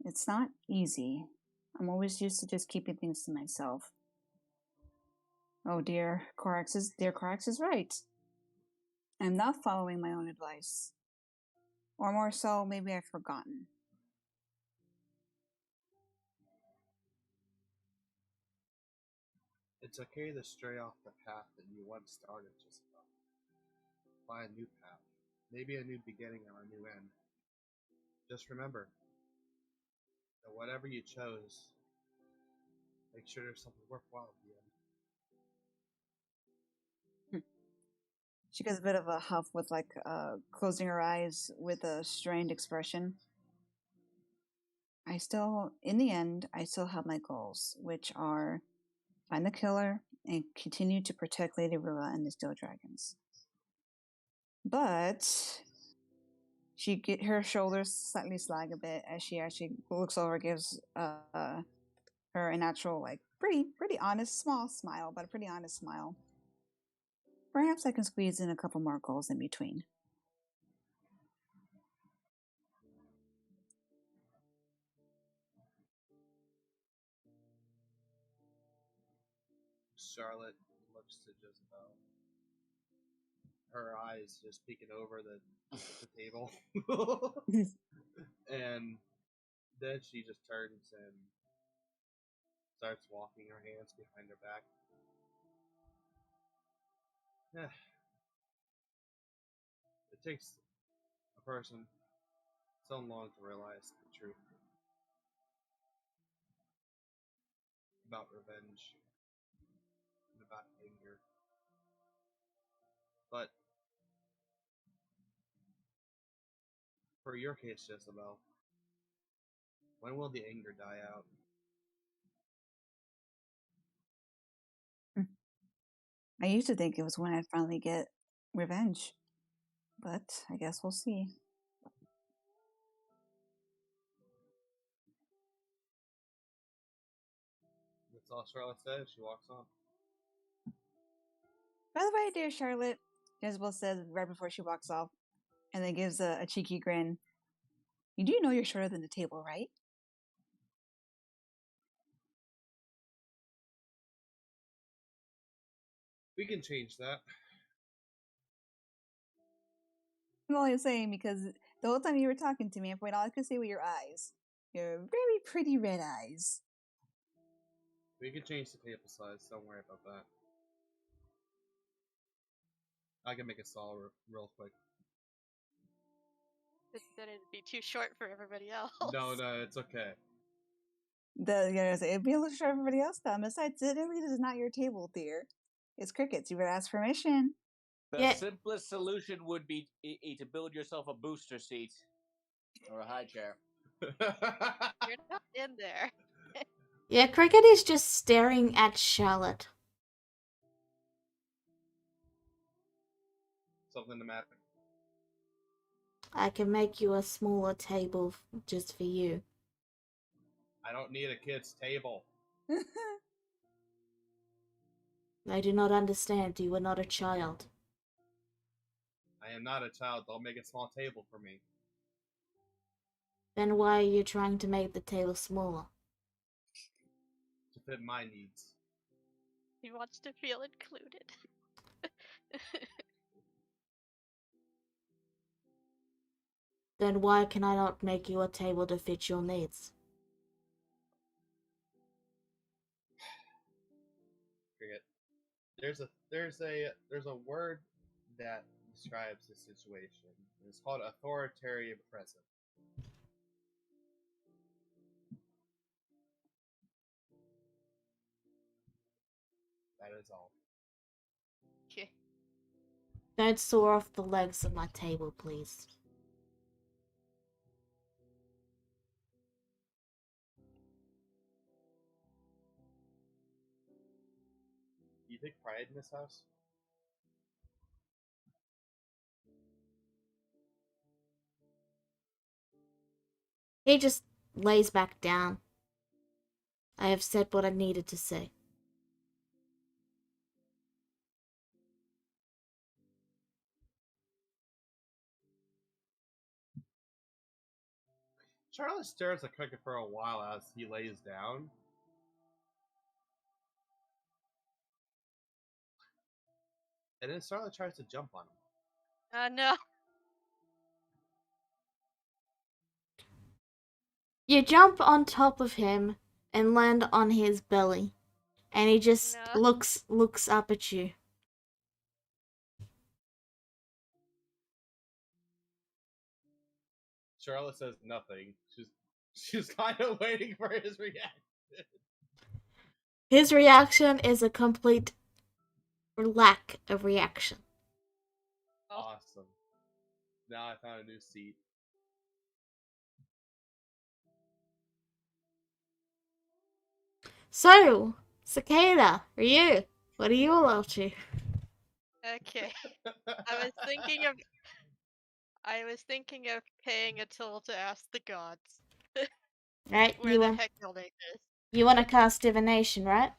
It's not easy. I'm always used to just keeping things to myself. Oh dear, Corax is right. I'm not following my own advice. Or more so, maybe I've forgotten. It's okay to stray off the path that you once started, Jessica. Find a new path. Maybe a new beginning or a new end. Just remember that whatever you chose, make sure there's something worthwhile at the end. She gets a bit of a huff with closing her eyes with a strained expression. In the end, I still have my goals, which are find the killer and continue to protect Lady Rua and the Steel Dragons. But her shoulders slightly slag a bit as she actually looks over, gives her a natural, pretty honest, small smile, but a pretty honest smile. Perhaps I can squeeze in a couple more goals in between. Charlotte looks to Jezebel. Her eyes just peeking over the table. And then she just turns and starts walking her hands behind her back. It takes a person so long to realize the truth about revenge and about anger. But for your case, Jezebel, when will the anger die out? I used to think it was when I'd finally get revenge, but I guess we'll see. That's all Charlotte says. She walks on. By the way, dear Charlotte, Jezebel says right before she walks off, and then gives a cheeky grin. You do know you're shorter than the table, right? We can change that. I'm only saying because the whole time you were talking to me, all I could see were your eyes. Your very pretty red eyes. We can change the table size. Don't worry about that. I can make it solid real quick. Then it'd be too short for everybody else. No, it's okay. It'd be a little short for everybody else, though. Besides, it is not your table, dear. It's Cricket's. You better ask permission. The simplest solution would be to build yourself a booster seat or a high chair. You're not in there. Yeah, Cricket is just staring at Charlotte. Something the matter? I can make you a smaller table just for you. I don't need a kid's table. I do not understand. You are not a child. I am not a child. Don't make a small table for me. Then why are you trying to make the table smaller? To fit my needs. He wants to feel included. Then why can I not make you a table to fit your needs? Cricket. There's a word that describes this situation. It's called authoritarian presence. That is all. Okay. Don't saw off the legs of my table, please. Do you take pride in this house? He just lays back down. I have said what I needed to say. Charlotte stares at Cricket for a while as he lays down. And then Charlotte tries to jump on him. No. You jump on top of him and land on his belly. And he just No. looks up at you. Charlotte says nothing. She's kind of waiting for his reaction. His reaction is a complete lack of reaction. Awesome. Now I found a new seat. So, Cicada, Ryu, what are you all up to? Okay. I was thinking of paying a toll to ask the gods Right, where the heck building is. you want to cast divination, right?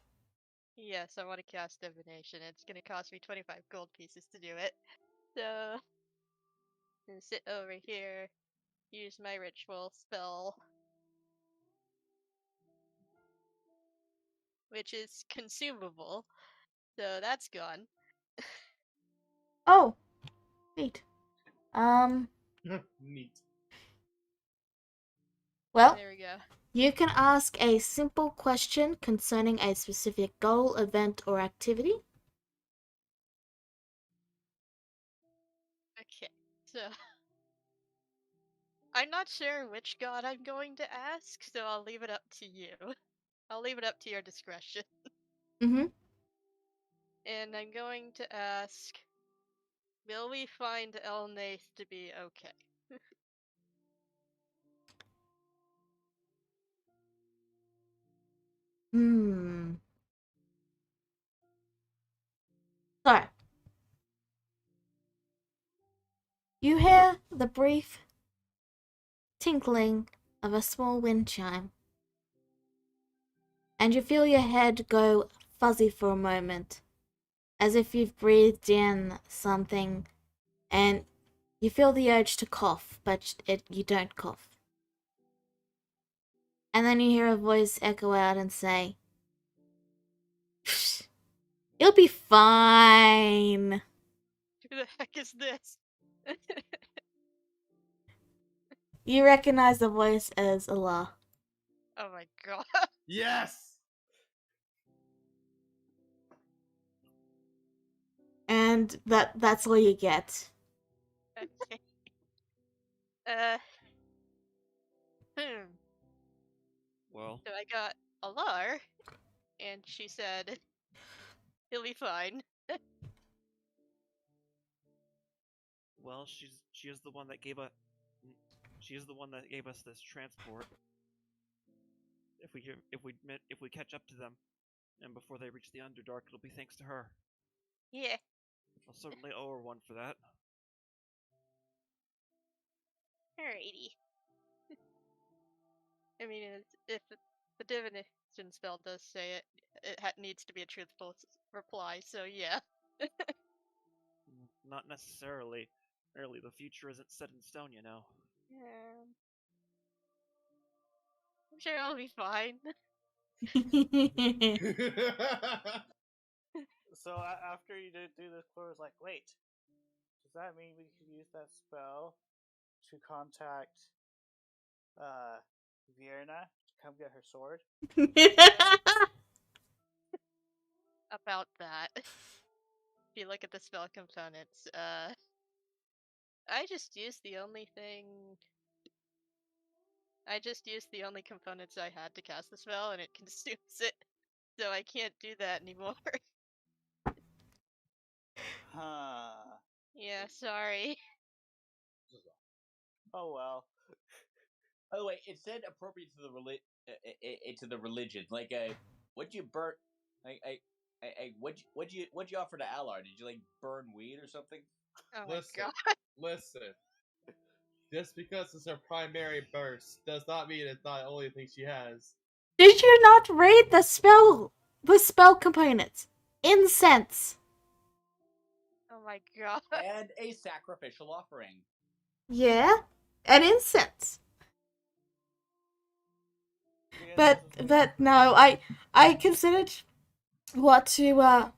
Yes, I want to cast divination. It's gonna cost me 25 gold pieces to do it. So, and sit over here, use my ritual spell, which is consumable. So that's gone. Oh, neat. Neat. Well, There we go. you can ask a simple question concerning a specific goal, event, or activity. Okay, so I'm not sure which god I'm going to ask, so I'll leave it up to you. I'll leave it up to your discretion. Mm-hmm. And I'm going to ask, will we find Elnath to be okay? Hmm. So, you hear the brief tinkling of a small wind chime, and you feel your head go fuzzy for a moment, as if you've breathed in something, and you feel the urge to cough, but you don't cough. And then you hear a voice echo out and say, "You'll be fine." Who the heck is this? You recognize the voice as Allah. Oh my god. Yes. And that's all you get. Okay. Uh. Hmm. Well, So I got Alar, and she said he'll be fine. she is the one that gave us this transport. If we catch up to them, and before they reach the Underdark, it'll be thanks to her. Yeah. I'll certainly owe her one for that. Alrighty. I mean, if the divination spell does say it, needs to be a truthful reply. So yeah. Not necessarily. Early, the future isn't set in stone, you know. I'm sure I'll be fine. So after you did do this, Cora was like, "Wait, does that mean we could use that spell to contact Vierna to come get her sword?" About that. If you look at the spell components, I just used the only components I had to cast the spell, and it consumes it. So I can't do that anymore. Huh. Yeah, sorry. Oh well. By the way, it said appropriate to the religion. Like, what'd you burn? Like, what'd you offer to Alar? Did you like burn weed or something? Oh my Listen. god. Listen. Just because it's her primary burst does not mean it's not the only thing she has. Did you not read the spell components? Incense. Oh my god. And a sacrificial offering. Yeah, and incense. But no, I considered what to I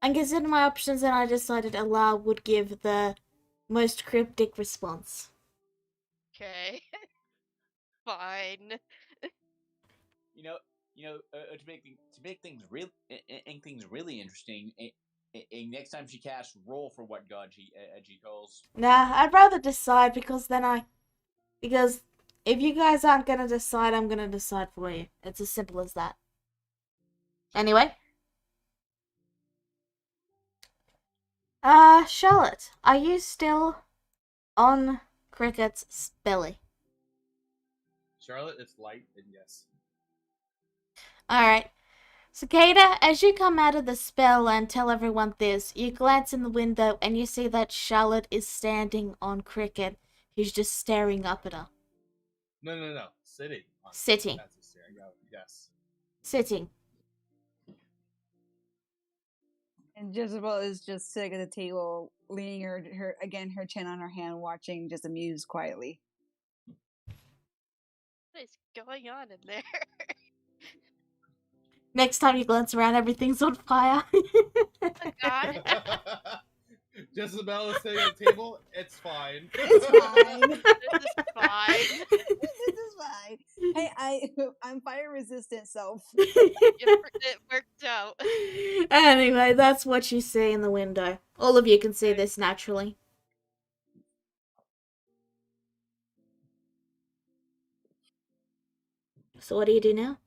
considered my options, and I decided Allah would give the most cryptic response. Okay. Fine. To make things really interesting. Next time she casts, roll for what god she calls. Nah, I'd rather decide because if you guys aren't gonna decide, I'm gonna decide for you. It's as simple as that. Anyway. Charlotte, are you still on Cricket's belly? Charlotte, it's light, and yes. Alright. Cicada, as you come out of the spell and tell everyone this, you glance in the window and you see that Charlotte is standing on Cricket, who's just staring up at her. No. Sitting. Sitting. That's a staring out. Yes. Sitting. And Jezebel is just sitting at the table, leaning her chin on her hand, watching, just amused quietly. What is going on in there? Next time you glance around, everything's on fire. Oh God. Jezebel is sitting at the table. It's fine. It's fine. This is fine. This is fine. Hey, I'm fire resistant, so It worked out. Anyway, that's what you see in the window. All of you can see Okay. this naturally. So what do you do now?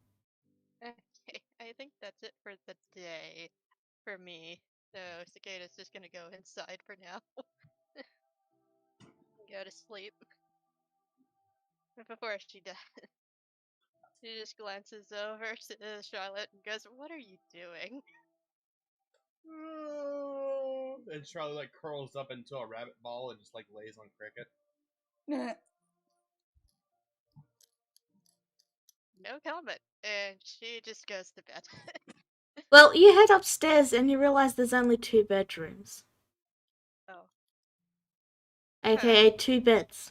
Okay, I think that's it for the day for me. So Cicada's just gonna go inside for now. Go to sleep. But before she does, she just glances over to Charlotte and goes, "What are you doing?" And Charlie like curls up into a rabbit ball and just like lays on Cricket. No comment. And she just goes to bed. Well, you head upstairs and you realize there's only 2 bedrooms. Oh. AKA 2 beds.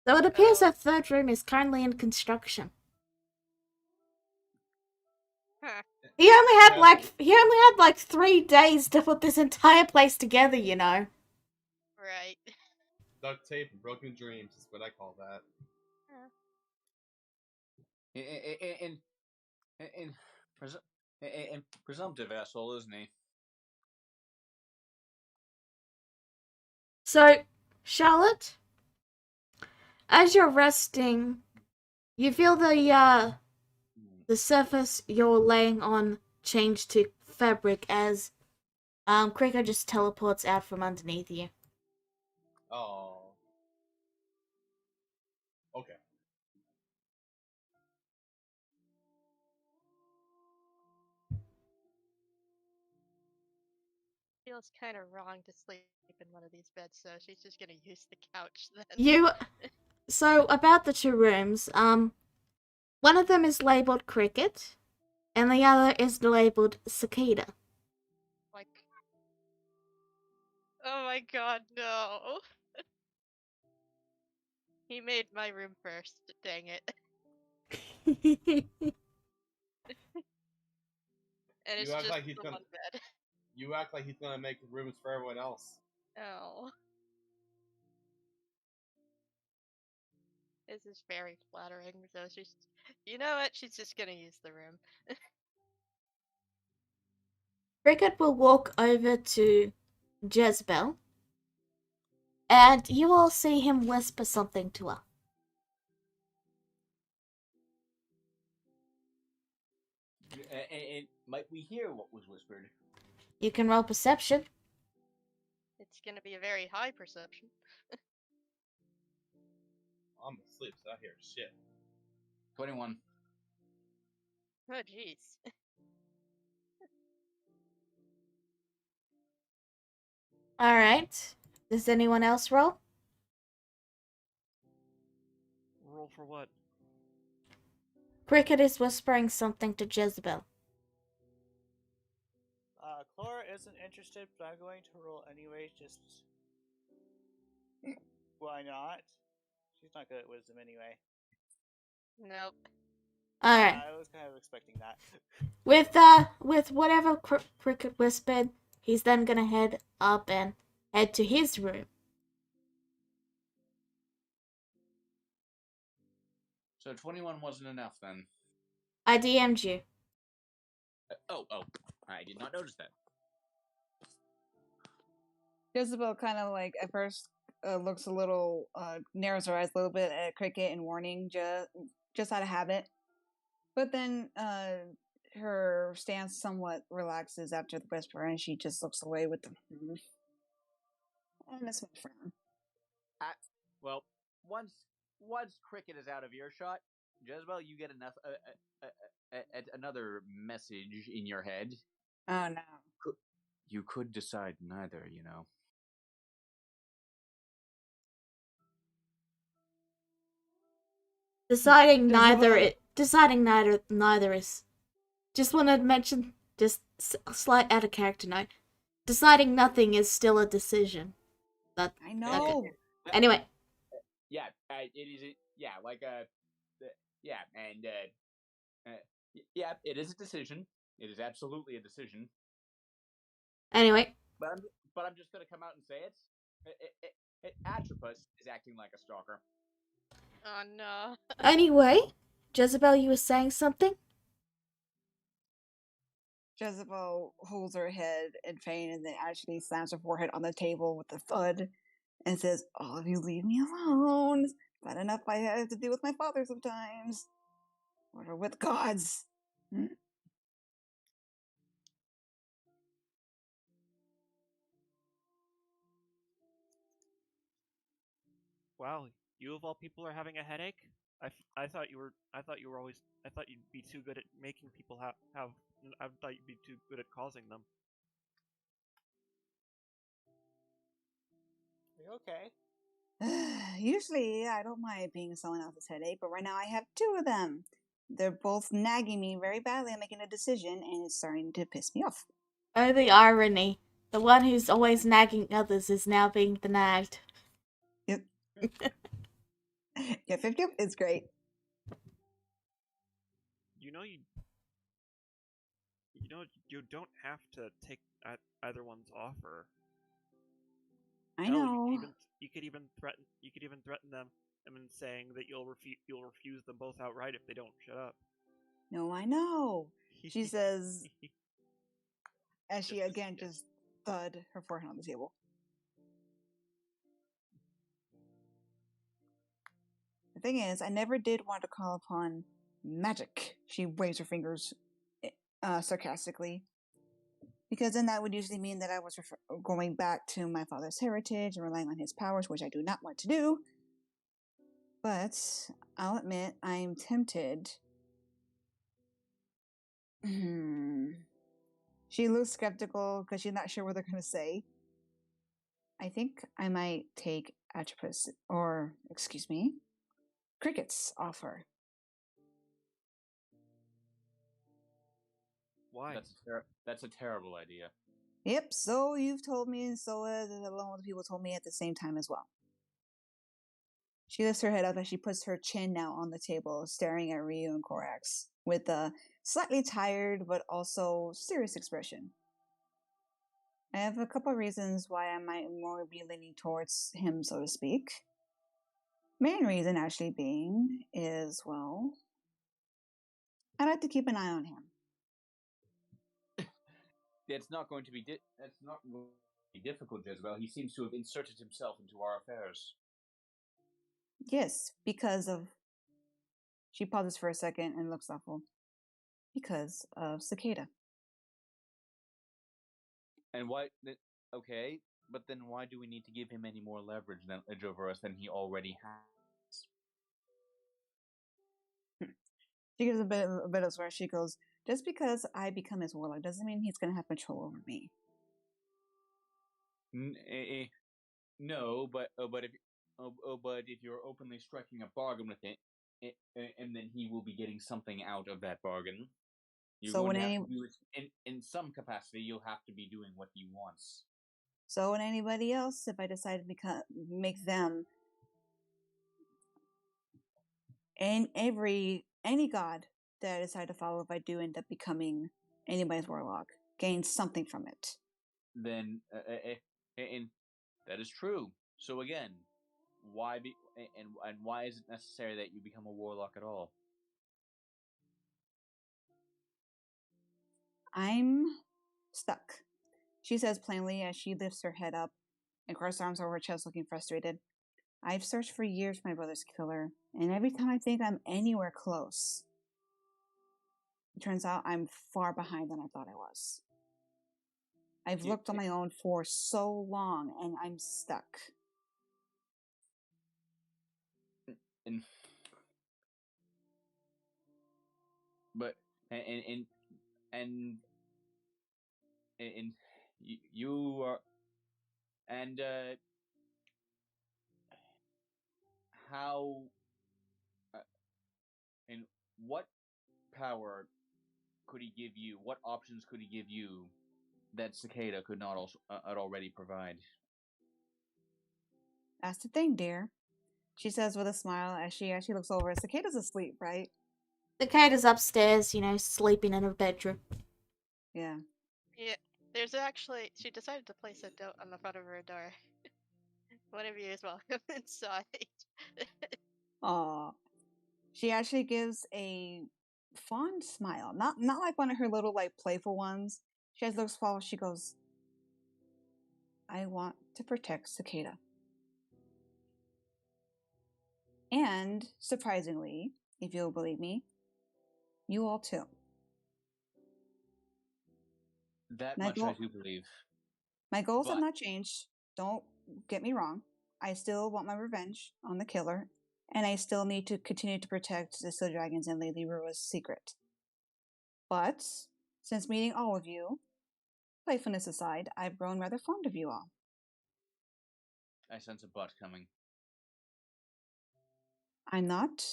Though it appears Oh. a 3rd room is currently in construction. Huh. He only had like 3 days to put this entire place together, you know. Right. Duct tape and broken dreams is what I call that. And presumptive asshole, isn't he? So, Charlotte, as you're resting, you feel the surface you're laying on change to fabric as Cricket just teleports out from underneath you. Oh. Okay. Feels kind of wrong to sleep in one of these beds, so she's just gonna use the couch then. So about the 2 rooms, one of them is labeled Cricket, and the other is labeled Cicada. Like, oh my God, no! He made my room first. Dang it! And it's You act just like he's the gonna. one bed. You act like he's gonna make rooms for everyone else. Oh. This is very flattering, so she's. You know what? She's just gonna use the room. Cricket will walk over to Jezebel, and you all see him whisper something to her. And might we hear what was whispered? You can roll perception. It's gonna be a very high perception. I'm asleep, so I hear shit. 21. Oh jeez. Alright. Does anyone else roll? Roll for what? Cricket is whispering something to Jezebel. Clara isn't interested, but I'm going to roll anyway, just... Why not? She's not good at wisdom anyway. Nope. Alright. I was kind of expecting that. With whatever Cricket whispered, he's then gonna head up and head to his room. So 21 wasn't enough then. I DM'd you. Oh, I did not notice that. Jezebel kind of like at first looks a little narrows her eyes a little bit at Cricket and warning, just out of habit, but then her stance somewhat relaxes after the whisper, and she just looks away with the and a small frown. Well, once Cricket is out of earshot, Jezebel, you get enough another message in your head. Oh no! You could decide neither, you know. Deciding neither is. Just want to mention, just a slight out of character note. Deciding nothing is still a decision. That I know. Anyway. Yeah, it is. Yeah, like yeah, and Yeah, it is a decision. It is absolutely a decision. Anyway, But I'm just gonna come out and say it. Atropus is acting like a stalker. Oh no. anyway, Jezebel, you were saying something? Jezebel holds her head in pain and then actually slams her forehead on the table with a thud and says, "All of you leave me alone. Bad enough I have to deal with my father sometimes. Or with gods." Wow, you of all people are having a headache? I thought you were always I thought you'd be too good at making people have I thought you'd be too good at causing them. Are you okay? Usually, I don't mind being someone else's headache, but right now I have two of them. They're both nagging me very badly. I'm making a decision, and it's starting to piss me off. Oh, the irony. The one who's always nagging others is now being the nagged. Yep. Yeah, 50 is great. You know you don't have to take either one's offer. I Hell, know. you could even threaten them and saying that you'll refuse them both outright if they don't shut up. No, I know. She says, as she Just a again sketch. just thud her forehead on the table. The thing is, I never did want to call upon magic. She waves her fingers sarcastically. Because then that would usually mean that I was going back to my father's heritage and relying on his powers, which I do not want to do. But I'll admit, I'm tempted. She looks skeptical because she's not sure what they're going to say. I think I might take Atropus, or, excuse me, Cricket's offer. Why? That's a terrible idea. Yep, so you've told me, and so has a lot of people told me at the same time as well. She lifts her head up and she puts her chin now on the table, staring at Ryu and Korax with a slightly tired but also serious expression. I have a couple of reasons why I might more be leaning towards him, so to speak. Main reason actually being is, well, I like to keep an eye on him. That's not going to be difficult, Jezebel. He seems to have inserted himself into our affairs. Yes, because of. She pauses for a second and looks awful. Because of Cicada. And why? Okay, but then why do we need to give him any more leverage over us than he already has? She gives a bit of swear. She goes, "Just because I become his warlock doesn't mean he's going to have control over me." No, but if you're openly striking a bargain with it, and then he will be getting something out of that bargain. You're So going when to have any to do it in some capacity. You'll have to be doing what he wants. so when anybody else, if I decide to make them, and any god that I decide to follow, if I do end up becoming anybody's warlock, gain something from it. Then, and that is true. So again, why be and why is it necessary that you become a warlock at all? I'm stuck, she says plainly as she lifts her head up and crosses arms over her chest looking frustrated. I've searched for years for my brother's killer, and every time I think I'm anywhere close, it turns out I'm far behind than I thought I was. I've looked on my own for so long, and I'm stuck. And but and you are and how and what power could he give you? What options could he give you that Cicada could not also already provide? That's the thing, dear, she says with a smile as she actually looks over. Cicada's asleep, right? Cicada's upstairs, sleeping in her bedroom. Yeah. Yeah, there's actually. She decided to place a note on the front of her door. One of you is welcome inside. Aw. She actually gives a fond smile. Not like one of her little like playful ones. She just looks forward. She goes, I want to protect Cicada. And surprisingly, if you'll believe me, you all too. That My much I goal, do believe. my goals have But not changed. Don't get me wrong. I still want my revenge on the killer, and I still need to continue to protect the Steel Dragons and Lady Rua's secret. But since meeting all of you, playfulness aside, I've grown rather fond of you all. I sense a butt coming. I'm not.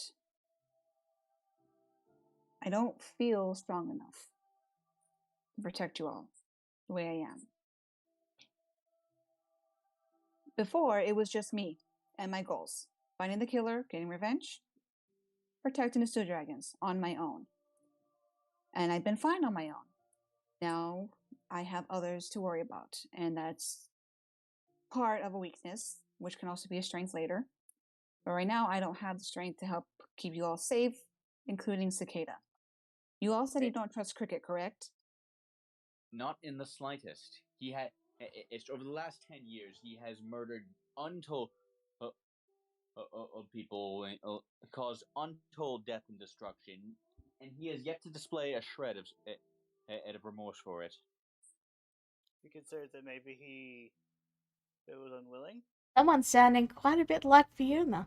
I don't feel strong enough to protect you all the way I am. Before, it was just me and my goals: finding the killer, getting revenge, protecting the Steel Dragons on my own. And I've been fine on my own. Now I have others to worry about, and that's part of a weakness, which can also be a strength later. But right now, I don't have the strength to help keep you all safe, including Cicada. You all said you don't trust Cricket, correct? Not in the slightest. He had. It's over the last 10 years, he has murdered untold of people, caused untold death and destruction, and he has yet to display a shred of remorse for it. You consider that maybe he was unwilling? Someone's sounding quite a bit like Fiona.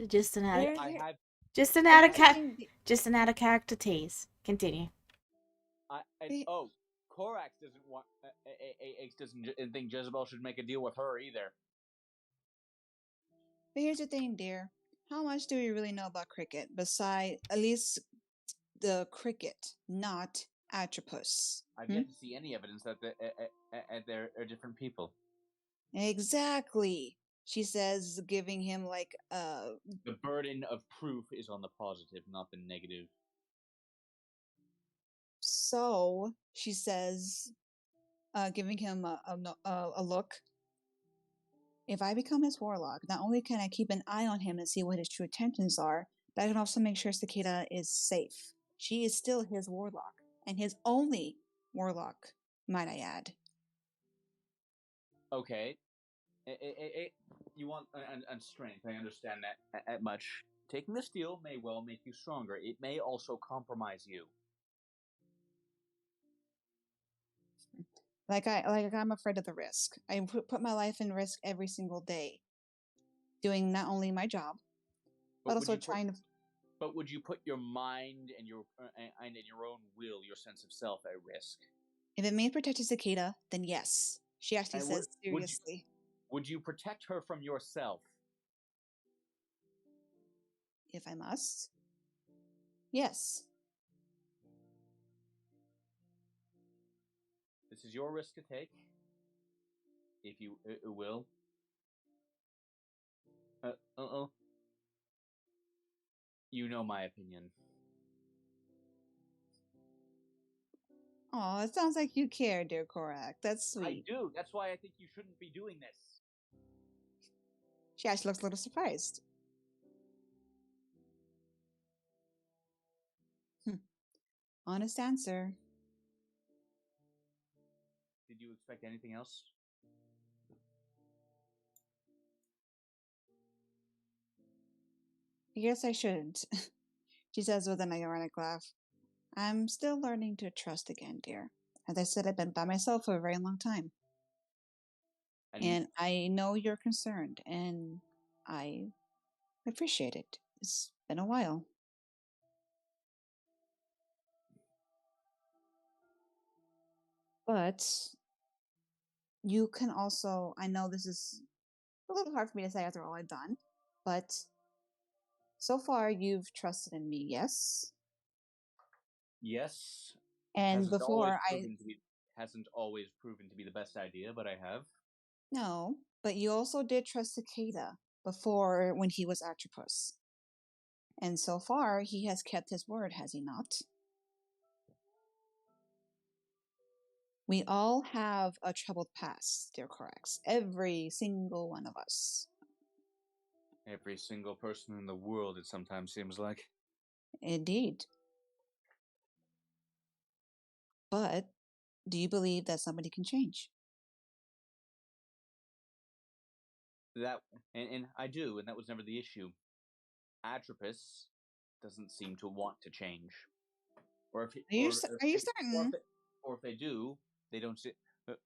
Just an out, Here- I here- have. just an I out of here's the have. ca- thing. just an out of character tease. Continue. He- Oh, Korax doesn't want. Doesn't think Jezebel should make a deal with her either. But here's the thing, dear. How much do we really know about Cricket? Besides, at least the Cricket, not Atropus. I've yet to see any evidence that they're different people. Exactly. She says, giving him like The burden of proof is on the positive, not the negative. so she says, giving him a look. If I become his warlock, not only can I keep an eye on him and see what his true intentions are, but I can also make sure Cicada is safe. She is still his warlock, and his only warlock, might I add. Okay. You want and strength. I understand that at much. Taking the steel may well make you stronger. It may also compromise you. Like I'm afraid of the risk. I put my life in risk every single day, doing not only my job, but But would also you put? trying to. But would you put your mind and your own will, your sense of self, at risk? If it means protecting Cicada, then yes. She actually And says would you, seriously. would you protect her from yourself? If I must. Yes. This is your risk to take, if you will. Uh. You know my opinion. Oh, it sounds like you care, dear Korak. That's I sweet. do. That's why I think you shouldn't be doing this. She actually looks a little surprised. Honest answer. Did you expect anything else? I guess I shouldn't. She says with an ironic laugh. I'm still learning to trust again, dear. As I said, I've been by myself for a very long time. And I know you're concerned, and I appreciate it. It's been a while. But you can also, I know this is a little hard for me to say after all I've done, but so far you've trusted in me, yes? Yes. And before Hasn't always proven to be the best idea, but I have. no, but you also did trust Cicada before when he was Atropus. And so far, he has kept his word, has he not? We all have a troubled past, dear Corax. Every single one of us. Every single person in the world, it sometimes seems like. Indeed. But do you believe that somebody can change? And I do, and that was never the issue. Atropus doesn't seem to want to change, or if Are you certain? or if they do, they don't see.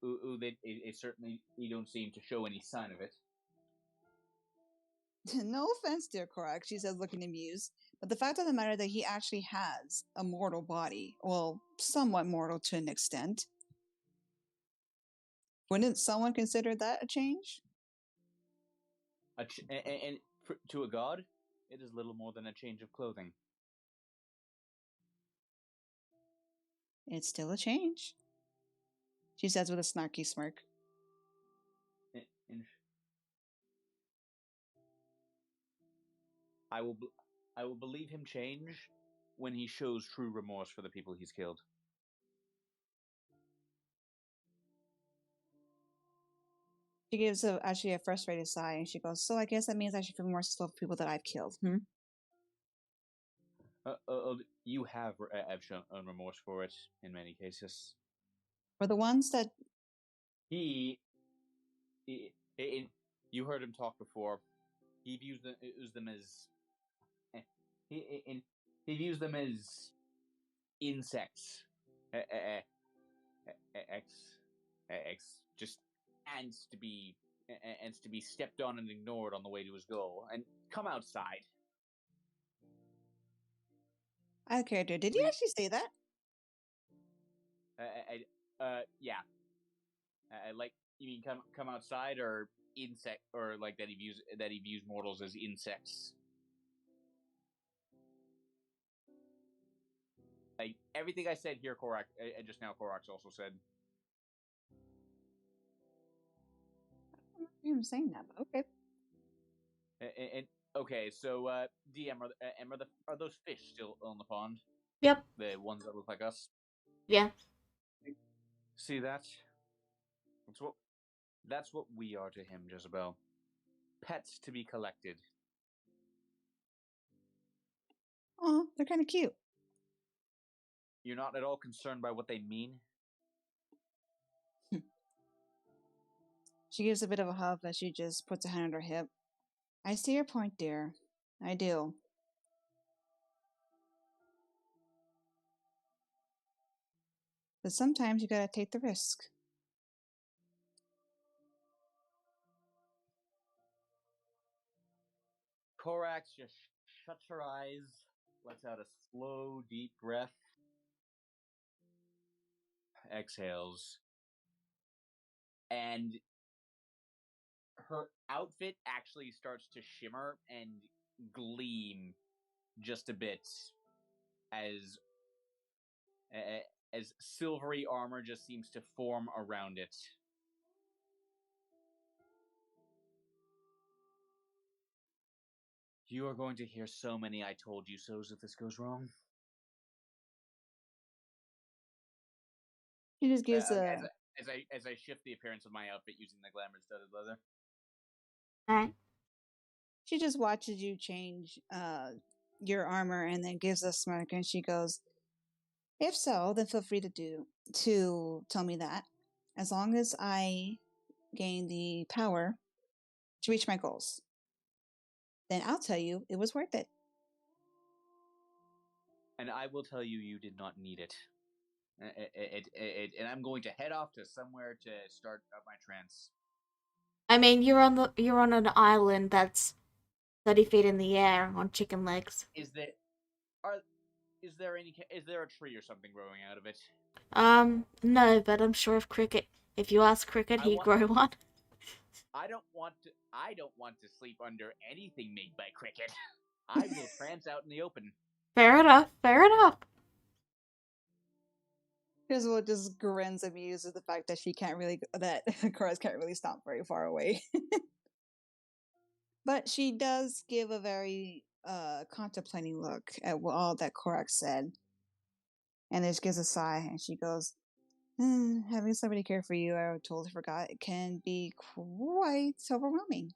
They certainly you don't seem to show any sign of it. No offense, dear Korak, she says, looking amused. But the fact of the matter that he actually has a mortal body, well, somewhat mortal to an extent. Wouldn't someone consider that a change? To a god, it is little more than a change of clothing. It's still a change, she says with a snarky smirk. I will believe him change when he shows true remorse for the people he's killed. She gives actually a frustrated sigh, and she goes, "So I guess that means I should feel remorseful for people that I've killed, hmm?" You have shown remorse for it in many cases. For the ones that He you heard him talk before. He views them as he views them as insects. Just ants to be stepped on and ignored on the way to his goal. And come outside. I don't care, dude. Did he actually say that? Yeah. Like, you mean come outside, or insect, or like that he views mortals as insects. Like everything I said here, Korak, just now, Korax also said. I don't remember him saying that, but okay. And okay, so DM, are those fish still on the pond? Yep. The ones that look like us. Yeah. See that? That's what we are to him, Jezebel. Pets to be collected. Oh, they're kind of cute. You're not at all concerned by what they mean? She gives a bit of a huff as she just puts a hand on her hip. I see your point, dear. I do. But sometimes you gotta take the risk. Korax just shuts her eyes, lets out a slow, deep breath, exhales, and her outfit actually starts to shimmer and gleam just a bit as silvery armor just seems to form around it. You are going to hear so many "I told you so's" if this goes wrong. She just gives a. As I shift the appearance of my outfit using the glamour studded leather. Alright. She just watches you change your armor and then gives a smirk, and she goes, "If so, then feel free to tell me that. As long as I gain the power to reach my goals, then I'll tell you it was worth it." And I will tell you, you did not need it. And I'm going to head off to somewhere to start up my trance. I mean, you're on an island that's 30 feet in the air on chicken legs. Is there a tree or something growing out of it? No, but I'm sure if you ask Cricket, he'd grow one. I don't want to sleep under anything made by Cricket. I will trance out in the open. Fair enough. Griswold just grins amused at the fact that Karaz can't really stomp very far away. But she does give a very contemplating look at all that Korak said, and then she gives a sigh and she goes, having somebody care for you, I totally forgot, it can be quite overwhelming.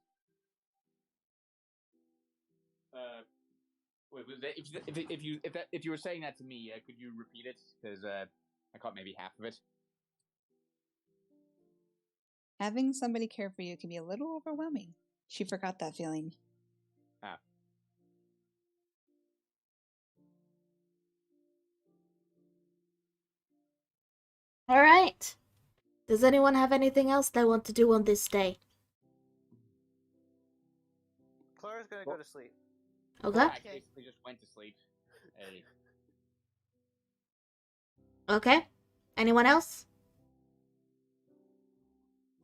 Wait, if you were saying that to me, could you repeat it? Because I caught maybe half of it. Having somebody care for you can be a little overwhelming. She forgot that feeling. Ah. All right. Does anyone have anything else they want to do on this day? Clara's gonna go to sleep. Okay. Korak basically just went to sleep. Hey. Okay. Anyone else?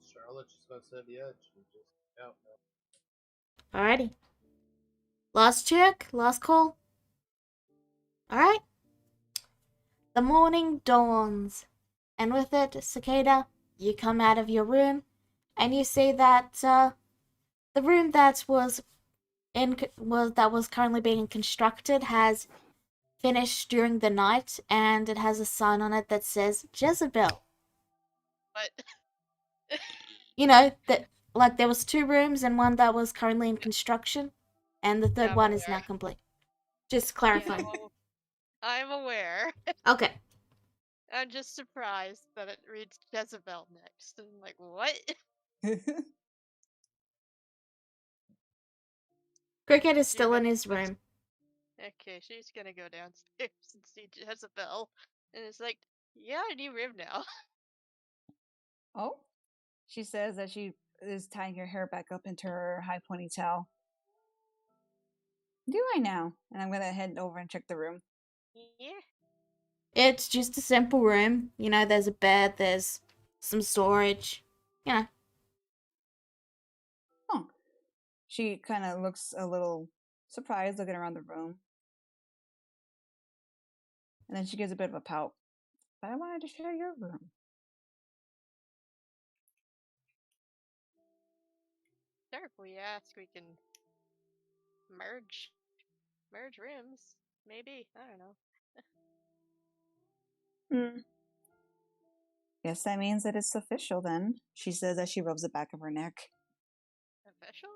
Charlotte just gonna sit at the edge and just out. Alrighty. Last check? Last call? Alright. The morning dawns, and with it, Cicada, you come out of your room, and you see that the room that was currently being constructed has finished during the night, and it has a sign on it that says Jezebel. But You know that, like, there was 2 rooms and one that was currently in construction, and the third I'm one is aware. now complete. Just clarifying. I'm aware. Okay. I'm just surprised that it reads Jezebel next. And I'm like, what? Cricket is She still in must- his room. Okay, she's gonna go downstairs and see Jezebel. And it's like, yeah, new room now. Oh, she says that she is tying her hair back up into her high ponytail. Do I now? And I'm gonna head over and check the room. Yeah. It's just a simple room. You know, there's a bed, there's some storage. You know. Oh, she kind of looks a little surprised looking around the room. And then she gives a bit of a pout. But I wanted to share your room. Sure, if we ask, we can merge rooms. Maybe. I don't know. Guess that means that it's official then. She says as she rubs the back of her neck. Official?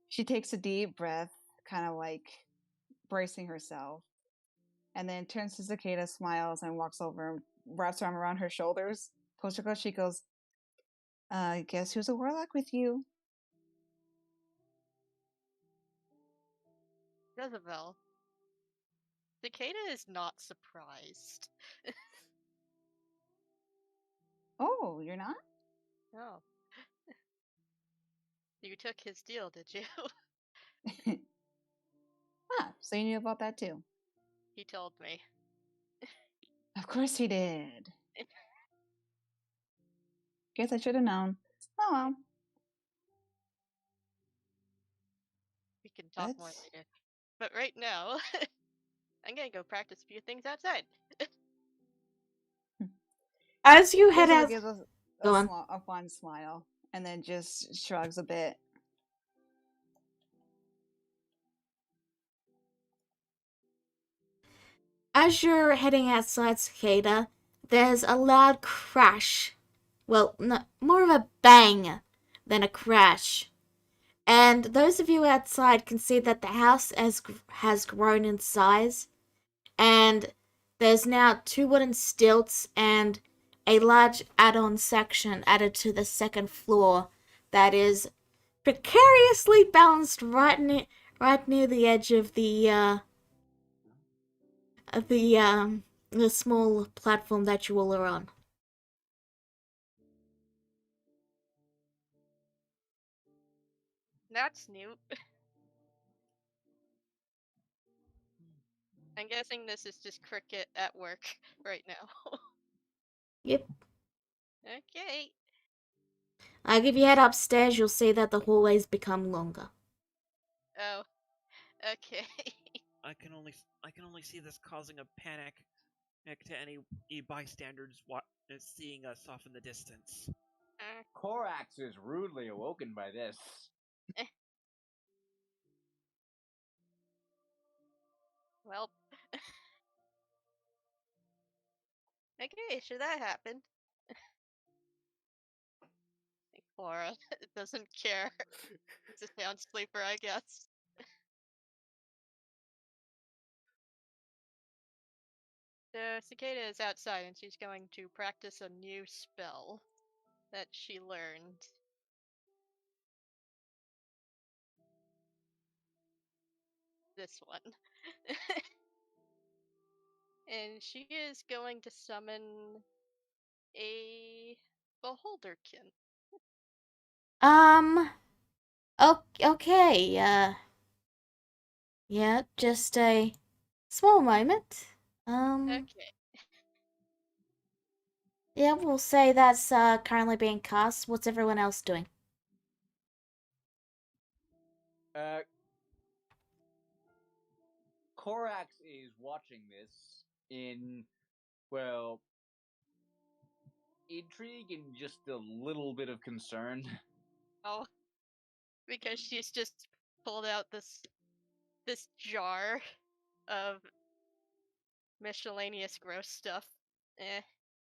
She takes a deep breath, kind of like bracing herself, and then turns to Cicada, smiles, and walks over and wraps her arm around her shoulders. Pulls her close. She goes, guess who's a warlock with you? Jezebel. Cicada is not surprised. Oh, you're not? No. You took his deal, did you? Ah, so you knew about that too. He told me. Of course he did. Guess I should have known. Oh well. We can talk more Let's- later. But right now, I'm gonna go practice a few things outside. As you head Ursula out. gives Go on. a fond smile and then just shrugs a bit. As you're heading outside, Cicada, there's a loud crash. Well, no, more of a bang than a crash. And those of you outside can see that the house has grown in size. And there's now 2 wooden stilts and a large add-on section added to the second floor that is precariously balanced right near the edge of the small platform that you all are on. That's new. I'm guessing this is just Cricket at work right now. Yep. Okay. If you head upstairs, you'll see that the hallways become longer. Oh. Okay. I can only see this causing a panic to any bystanders seeing us off in the distance. Korax is rudely awoken by this. Okay, so that happened. Flora doesn't care. It's a sound sleeper, I guess. So Cicada is outside and she's going to practice a new spell that she learned. This one. And she is going to summon a beholderkin. Okay, yeah, just a small moment. Okay. Yeah, we'll say that's currently being cast. What's everyone else doing? Korax is watching this in, well, intrigue and just a little bit of concern. Oh, because she's just pulled out this jar of miscellaneous gross stuff. Eh.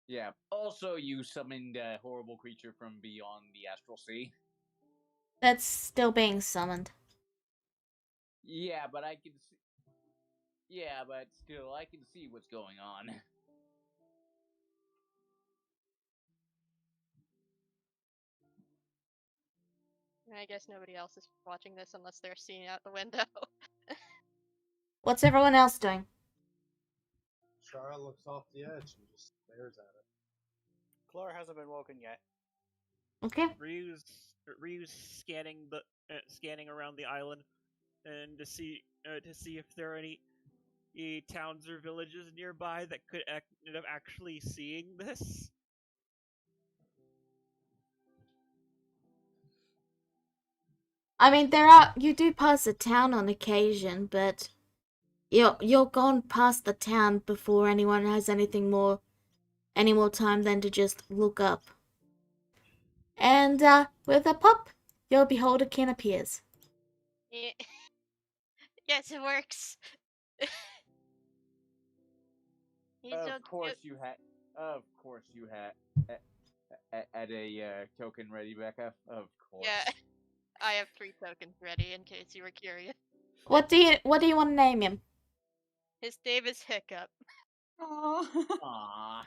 Yeah. Also, you summoned a horrible creature from beyond the astral sea. That's still being summoned. Yeah, but I can see. Yeah, but still, I can see what's going on. I guess nobody else is watching this unless they're seeing out the window. What's everyone else doing? Shara looks off the edge and just stares at it. Chlor hasn't been woken yet. Okay. Ryu's scanning around the island and to see if there are any towns or villages nearby that could end up actually seeing this. I mean, you do pass a town on occasion, but you're gone past the town before anyone has any more time than to just look up. And with a pop, your beholderkin appears. Yeah. Yes, it works. He's so Of course cute. you had. Of course you had. At a token ready, Becca. Of course. Yeah, I have 3 tokens ready in case you were curious. What do you want to name him? His name is Hiccup. Aww. Aww.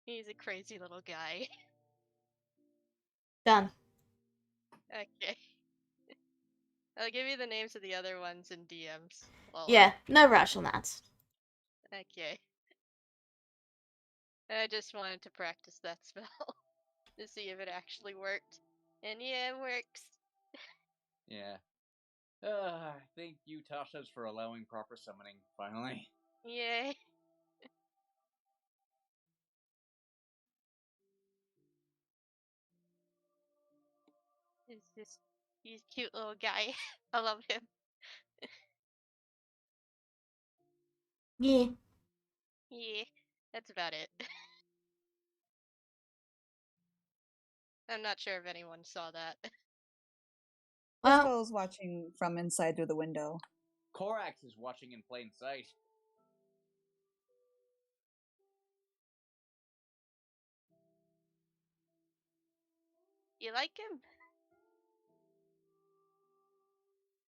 He's a crazy little guy. Done. Okay. I'll give you the names of the other ones in DMs. Yeah, no rush on that. Okay. I just wanted to practice that spell to see if it actually worked. And yeah, it works. Yeah. Thank you, Tasha's, for allowing proper summoning, finally. Yay. He's a cute little guy. I love him. Yeah. Yeah, that's about it. I'm not sure if anyone saw that. Well, Isabel's watching from inside through the window. Korax is watching in plain sight. You like him?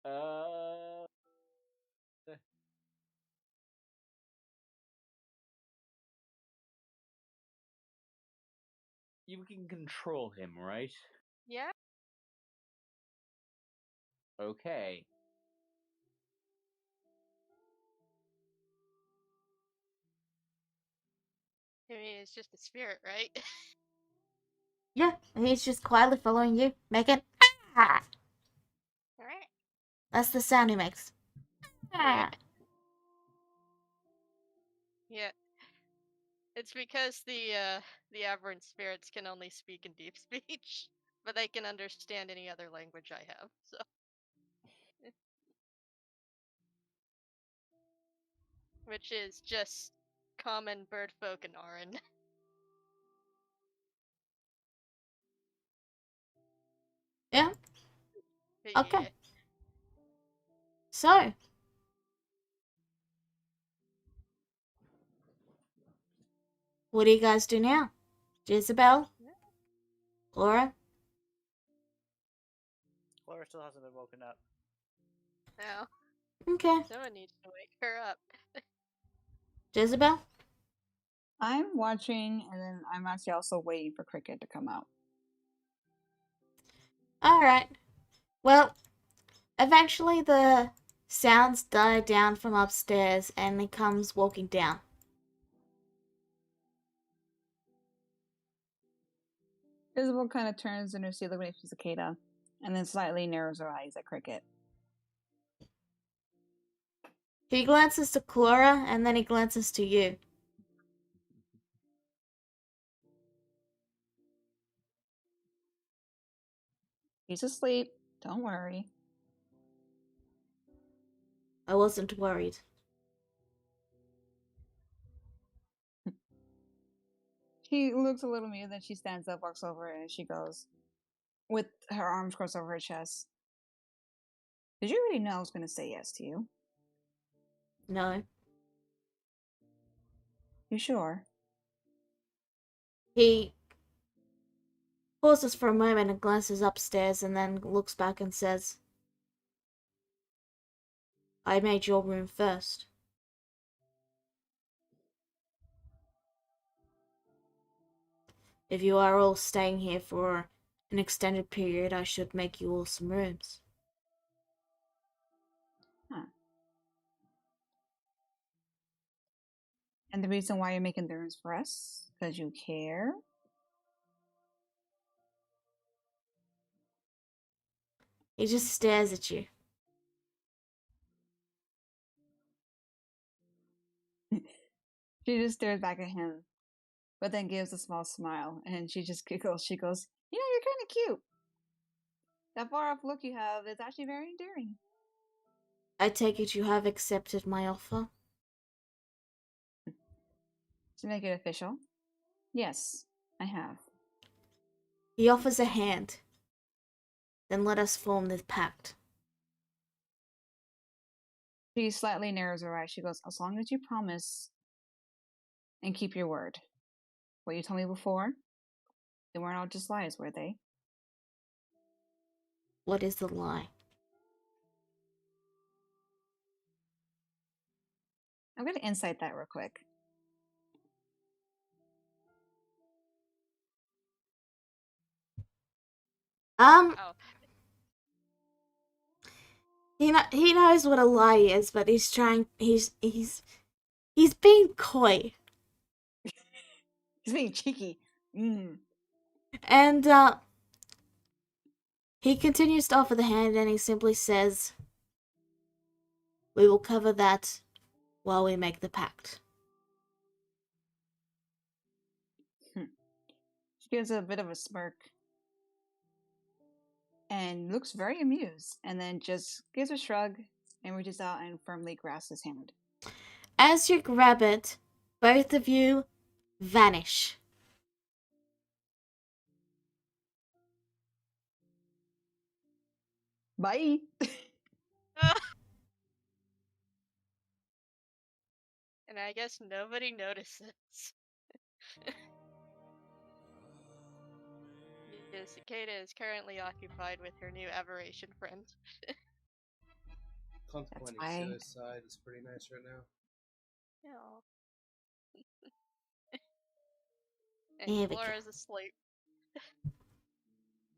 Uh. You can control him, right? Yeah? Okay. I mean, it's just a spirit, right? yeah, he's just quietly following you, making ah. Alright. That's the sound he makes. Yeah. Ah. Yeah. It's because the aberrant spirits can only speak in deep speech, but they can understand any other language I have. So which is just common bird folk and Aran. Yeah. Okay. Yeah. So, What do you guys do now? Jezebel? Yeah. Laura? Laura still hasn't been woken up. No. Okay. Someone needs to wake her up. Jezebel? I'm watching, and then I'm actually also waiting for Cricket to come out. Alright. Well, eventually the sounds die down from upstairs and he comes walking down. Isabel kind of turns in her seat looking at Cicada, and then slightly narrows her eyes at Cricket. He glances to Cora and then he glances to you. He's asleep. Don't worry. I wasn't worried. She looks a little amused, then she stands up, walks over, and she goes, with her arms crossed over her chest. Did you really know I was going to say yes to you? No. You sure? He pauses for a moment and glances upstairs and then looks back and says, I made your room first. If you are all staying here for an extended period, I should make you all some rooms. Huh. And the reason why you're making the rooms for us? Because you care? He just stares at you. She just stares back at him, but then gives a small smile, and she just giggles. She goes, you know, you're kind of cute. That far off look you have is actually very endearing. I take it you have accepted my offer? To make it official, yes, I have. He offers a hand. Then let us form this pact. She slightly narrows her eyes. She goes, as long as you promise and keep your word. What you told me before, they weren't all just lies, were they? What is the lie? I'm going to insight that real quick. Oh. He knows what a lie is, but he's being coy. He's being cheeky. And he continues to offer the hand and he simply says, we will cover that while we make the pact. She gives a bit of a smirk and looks very amused, and then just gives a shrug and reaches out and firmly grasps his hand. As you grab it, both of you vanish. Bye. And I guess nobody notices. Because Cicada is currently occupied with her new aberration friend. Contemplating fine. suicide is pretty nice right now. And Here we go. Flora's asleep.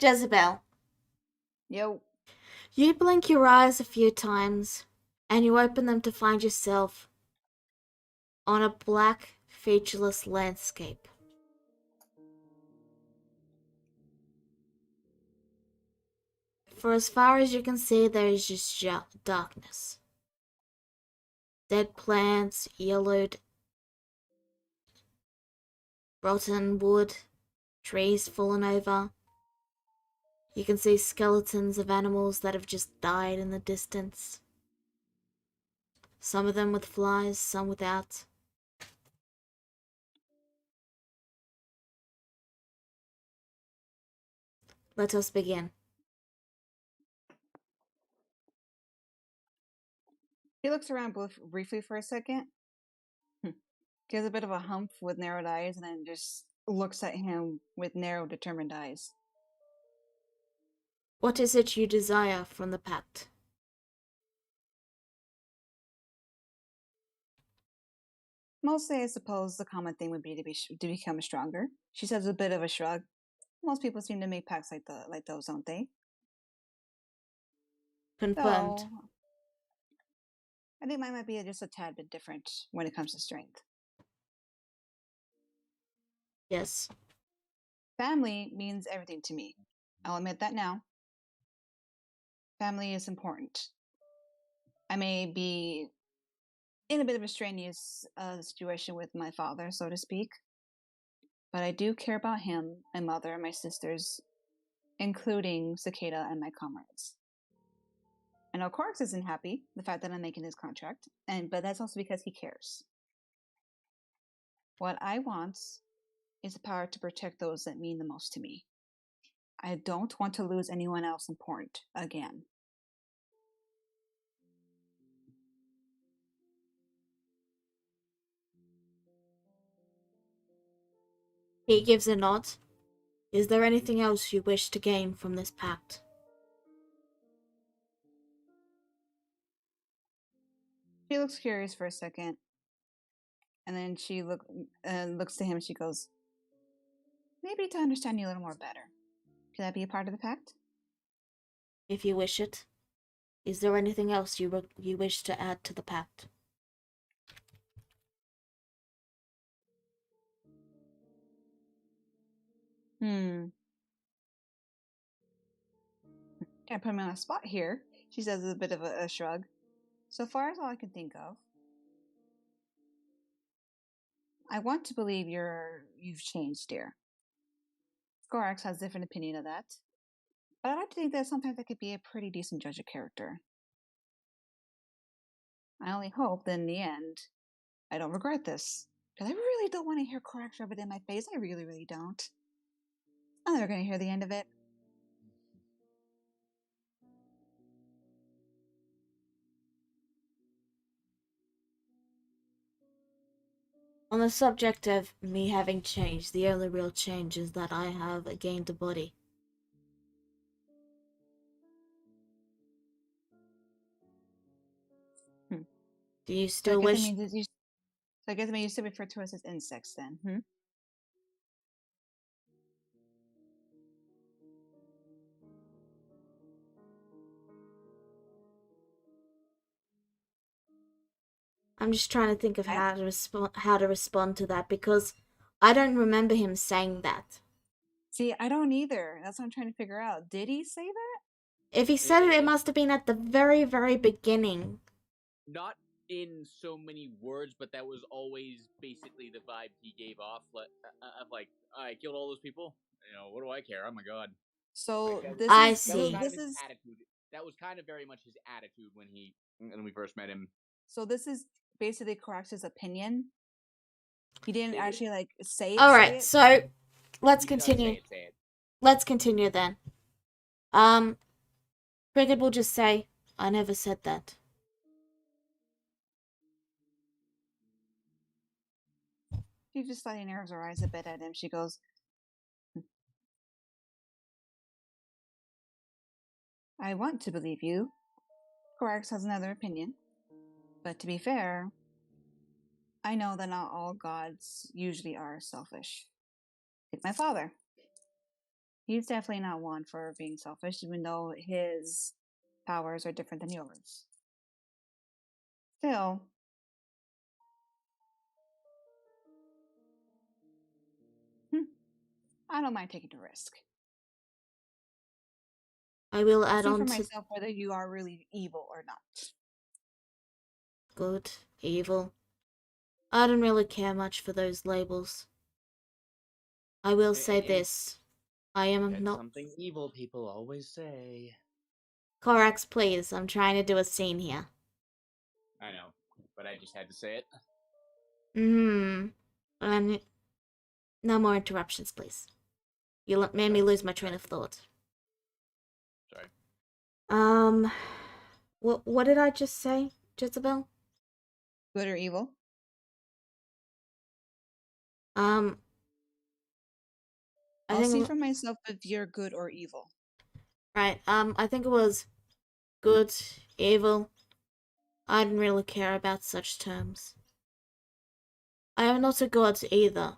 Jezebel, Yo. you blink your eyes a few times, and you open them to find yourself on a black, featureless landscape. For as far as you can see, there is just darkness. Dead plants, yellowed, rotten wood, trees fallen over. You can see skeletons of animals that have just died in the distance. Some of them with flies, some without. Let us begin. He looks around briefly for a second. gives a bit of a hump with narrowed eyes, and then just looks at him with narrow, determined eyes. What is it you desire from the pact? Mostly, I suppose the common thing would be to become stronger. She says with a bit of a shrug. Most people seem to make pacts like those, don't they? Confirmed. So, I think mine might be just a tad bit different when it comes to strength. Yes. Family means everything to me. I'll admit that now. Family is important. I may be in a bit of a strenuous situation with my father, so to speak, but I do care about him, my mother, and my sisters, including Cicada and my comrades. I know Quarks isn't happy the fact that I'm making this contract, but that's also because he cares. What I want is the power to protect those that mean the most to me. I don't want to lose anyone else important again. He gives a nod. Is there anything else you wish to gain from this pact? She looks curious for a second, and then she looks to him. She goes, "Maybe to understand you a little more better. Could that be a part of the pact?" If you wish it. Is there anything else you wish to add to the pact? Can't put me on a spot here. She says with a bit of a shrug. So far as all I can think of, I want to believe you've changed, dear. Gorax has a different opinion of that, but I like to think that sometimes I could be a pretty decent judge of character. I only hope that in the end, I don't regret this. Because I really don't want to hear Gorax rub it in my face. I really, really don't. I'm never going to hear the end of it. On the subject of me having changed, the only real change is that I have gained a body. Do you still wish? So I guess it means you still refer to us as insects then, I'm just trying to think of how to respond to that, because I don't remember him saying that. See, I don't either. That's what I'm trying to figure out. Did he say that? If he said it, it must have been at the very, very beginning. Not in so many words, but that was always basically the vibe he gave off. Of like, I killed all those people. You know, what do I care? Oh my god. So Like, this I is see. so kind this of his is attitude. That was kind of very much his attitude when we first met him. so this is basically Corax's opinion. He didn't actually like say it. All say right, it. so let's He does continue. say it. Let's continue then. Cricket will just say, I never said that. She just slightly narrows her eyes a bit at him. She goes, I want to believe you. Corax has another opinion. But to be fair, I know that not all gods usually are selfish. Take my father. He's definitely not one for being selfish, even though his powers are different than yours. Still, I don't mind taking a risk. I will I'll add see on for to myself whether you are really evil or not. good, evil. I don't really care much for those labels. I will say this. I am That's not... something evil people always say. Corax, please. I'm trying to do a scene here. I know, but I just had to say it. And no more interruptions, please. You made me lose my train of thought. Sorry. What did I just say, Jezebel? Good or evil? I I'll think see for myself if you're good or evil. right. I think it was good, evil. I didn't really care about such terms. I am not a god either.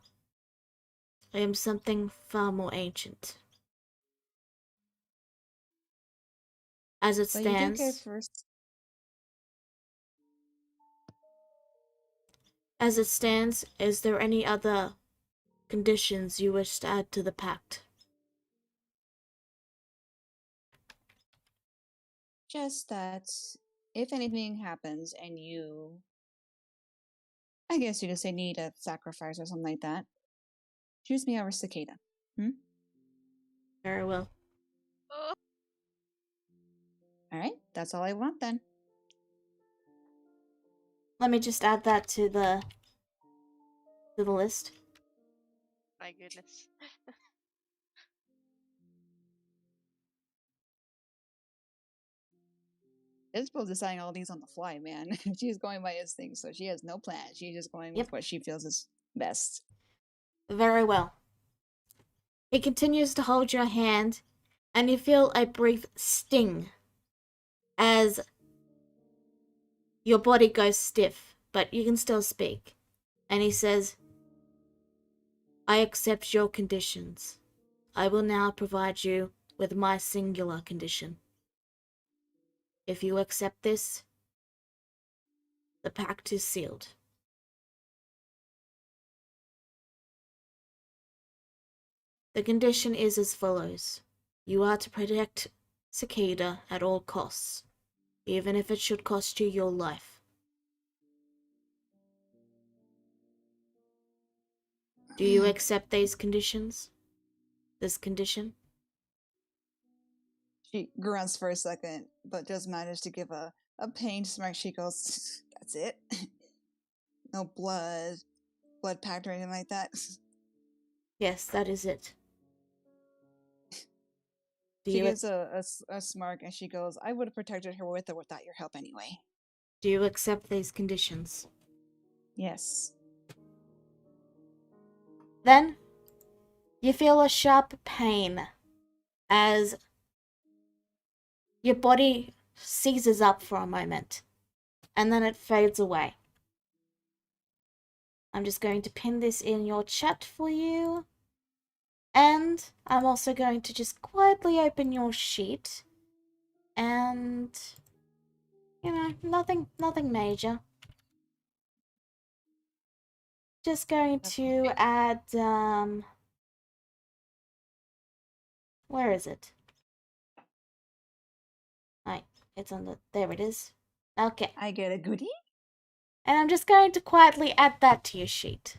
I am something far more ancient. As it But you do get stands, first. is there any other conditions you wish to add to the pact? Just that if anything happens and you, I guess you could say, need a sacrifice or something like that, choose me over Cicada. Very well. Oh, All right, that's all I want then. Let me just add that to the list. my goodness. Isabel's deciding all these on the fly, man. She's going by instinct, so she has no plan. She's just going with Yep. what she feels is best. Very well. He continues to hold your hand, and you feel a brief sting as your body goes stiff, but you can still speak. And he says, I accept your conditions. I will now provide you with my singular condition. If you accept this, the pact is sealed. The condition is as follows. You are to protect Cicada at all costs, even if it should cost you your life. Do you accept these conditions? This condition? She grunts for a second, but does manage to give a pained smirk. She goes, that's it? No blood pact or anything like that? Yes, that is it. Do She you gives a smirk and she goes, I would have protected her with or without your help anyway. do you accept these conditions? Yes. Then you feel a sharp pain as your body seizes up for a moment and then it fades away. I'm just going to pin this in your chat for you. And I'm also going to just quietly open your sheet. And, you know, nothing major. Just going to add, where is it? Right, it's on the, there it is. Okay. I get a goodie? And I'm just going to quietly add that to your sheet.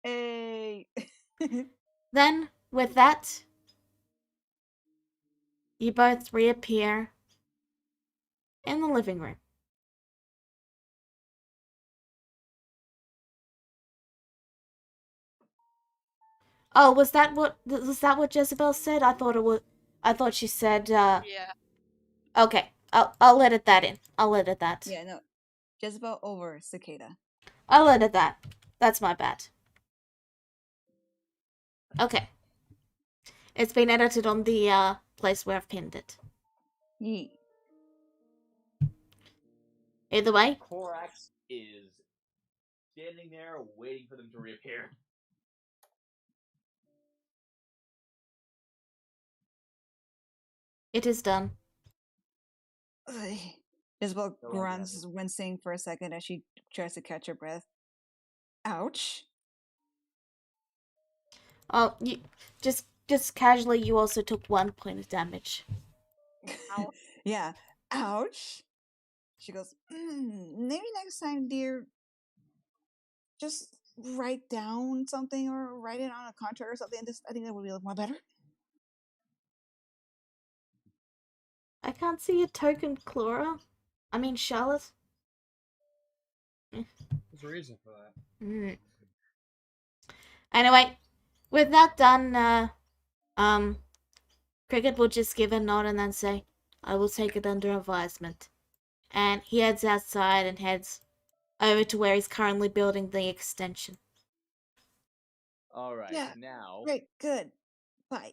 Hey! Then, with that, you both reappear in the living room. Oh, was that what Jezebel said? I thought she said Yeah. okay. I'll edit that in. I'll edit that. Yeah, no. Jezebel over Cicada. I'll edit that. That's my bad. Okay. It's been edited on the place where I've pinned it. Yeet. Either way, Korax is standing there waiting for them to reappear. it is done. Ugh. Jezebel No longer grunts, has it. wincing for a second as she tries to catch her breath. Ouch. Oh, you just casually you also took 1 point of damage. Ow. Yeah. Ouch. She goes, maybe next time, dear, just write down something or write it on a contract or something. I think that would be a little more better. I can't see a token, Clara. I mean, Charlotte. There's a reason for that. Anyway, with that done, Cricket will just give a nod and then say, I will take it under advisement. And he heads outside and heads over to where he's currently building the extension. All right, Yeah. now Great. Good. Bye.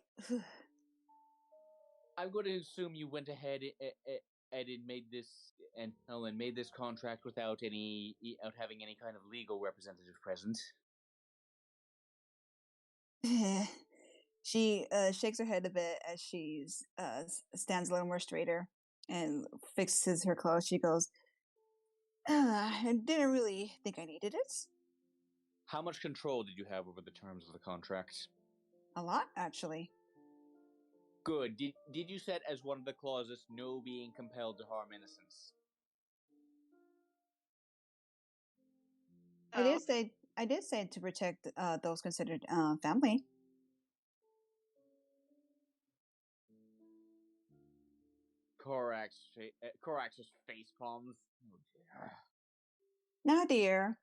I'm going to assume you went ahead and made this contract without having any kind of legal representative present. She shakes her head a bit as she stands a little more straighter and fixes her clothes. She goes, I didn't really think I needed it. How much control did you have over the terms of the contract? A lot, actually. Good. Did you set as one of the clauses no being compelled to harm innocents? I did say to protect those considered family. Corax's face palms. Oh dear. Now, dear,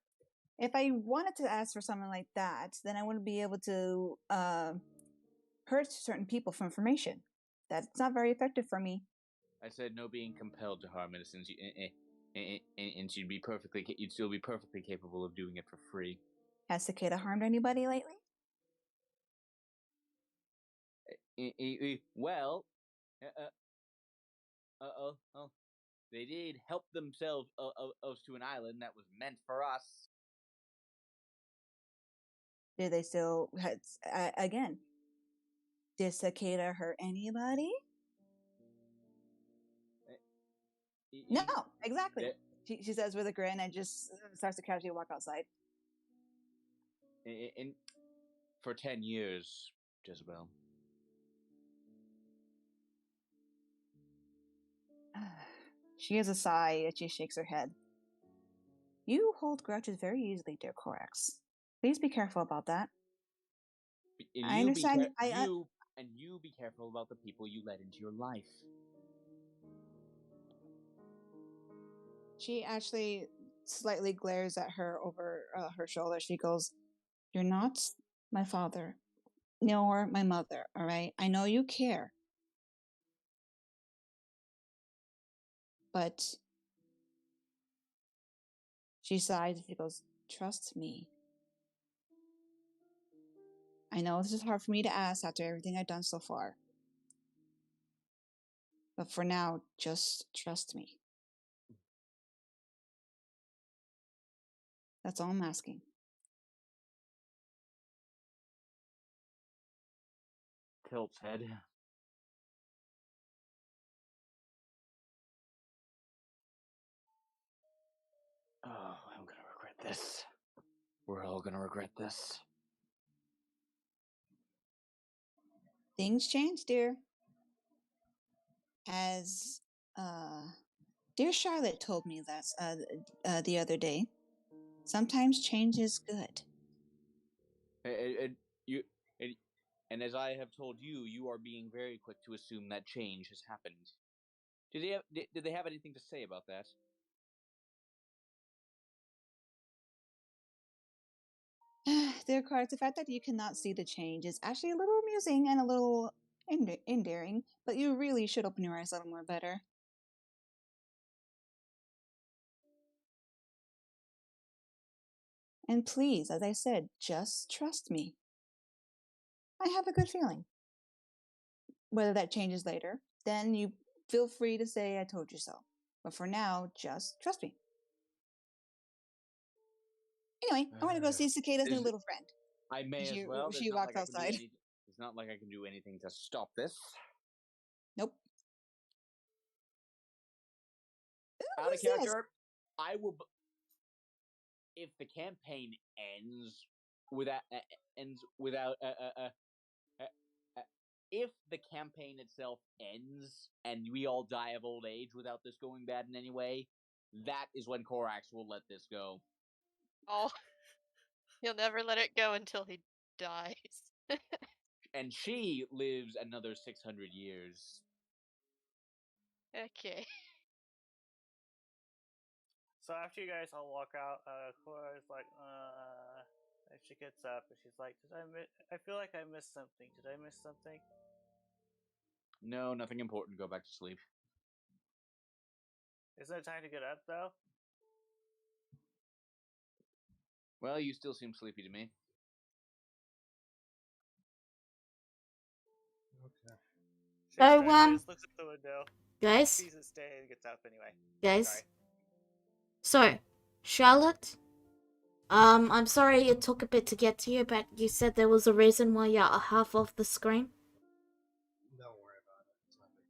if I wanted to ask for something like that, then I wouldn't be able to hurt certain people for information. That's not very effective for me. I said no being compelled to harm innocents, and you'd still be perfectly capable of doing it for free. Has Cicada harmed anybody lately? Well, they did help themselves to an island that was meant for us. Did they still again? Did Cicada hurt anybody? No, exactly. She says with a grin and just starts to casually walk outside. For 10 years, Jezebel. She gives a sigh as she shakes her head. You hold grudges very easily, dear Corax. Please be careful about that. I understand. You be careful about the people you let into your life. She actually slightly glares at her over her shoulder. She goes, "You're not my father, nor my mother, all right? I know you care. But," she sighs and she goes, "Trust me. I know this is hard for me to ask after everything I've done so far. But for now, just trust me. That's all I'm asking." Tilt's head. Oh, I'm gonna regret this. We're all gonna regret this. Things change, dear. As dear Charlotte told me that the other day, sometimes change is good. And as I have told you, you are being very quick to assume that change has happened. Did they have anything to say about that? Dear Cards, the fact that you cannot see the change is actually a little amusing and a little endearing, but you really should open your eyes a little more better. And please, as I said, just trust me. I have a good feeling. Whether that changes later, then you feel free to say I told you so. But for now, just trust me. Anyway, I'm going to go see Cicada's new little friend. I may She- as well. she walks outside. It's not like I can do anything to stop this. Nope. Out of who's this? character, I will. If the campaign ends without if the campaign itself ends and we all die of old age without this going bad in any way, that is when Corax will let this go. Oh, he'll never let it go until he dies. And she lives another 600 years. Okay. So after you guys all walk out, Cora's like, and she gets up and she's like, I feel like I missed something. Did I miss something? No, nothing important. Go back to sleep. Isn't it time to get up though? Well, you still seem sleepy to me. So, She just looks at the window, guys, sees it stay, and gets up anyway. guys. Sorry. So, Charlotte, I'm sorry it took a bit to get to you, but you said there was a reason why you're half off the screen. Don't worry about it. It's nothing.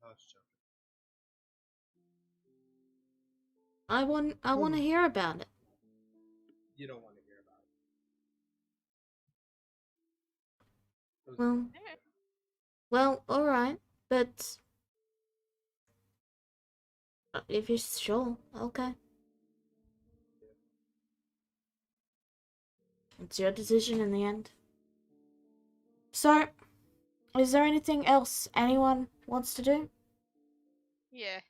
I was joking. I want to hear about it. You don't want to hear about it. It was Well, nothing. well, all right, but if you're sure, okay. It's your decision in the end. So, is there anything else anyone wants to do? Yeah.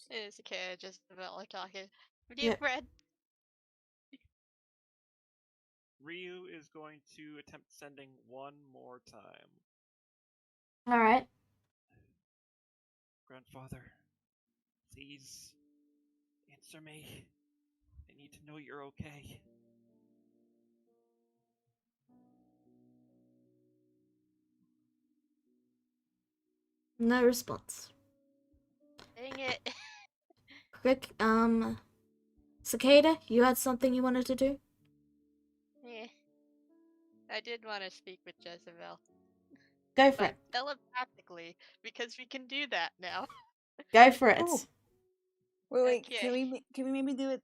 It's okay, just about like talking. What do Yeah. you, Fred? Ryu is going to attempt sending one more time. All right. Grandfather, please answer me. I need to know you're okay. No response. Dang it. Quick, Cicada, you had something you wanted to do? Yeah. I did want to speak with Jezebel, Go for but it. telepathically, because we can do that now. Go for it. Oh. Wait, Okay. can we maybe do it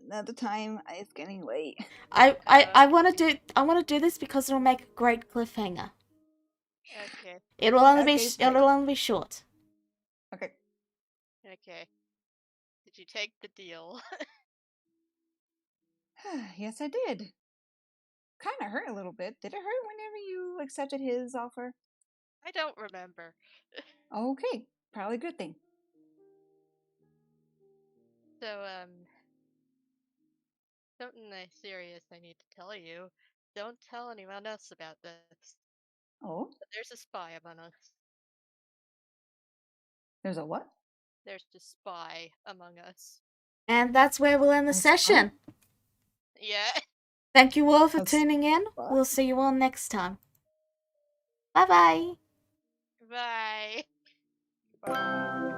another time? It's getting late. I want to do this because it'll make a great cliffhanger. Okay. It'll only be Okay, fine. it'll only be short. Okay. Okay. Did you take the deal? Yes, I did. Kind of hurt a little bit. Did it hurt whenever you accepted his offer? I don't remember. Okay, probably a good thing. So, something serious I need to tell you. Don't tell anyone else about this. Oh, But there's a spy among us. there's a what? There's a spy among us. And that's where we'll end the A spy? session. Yeah. Thank you all for A tuning in. spy? We'll see you all next time. Bye bye. Bye. Bye.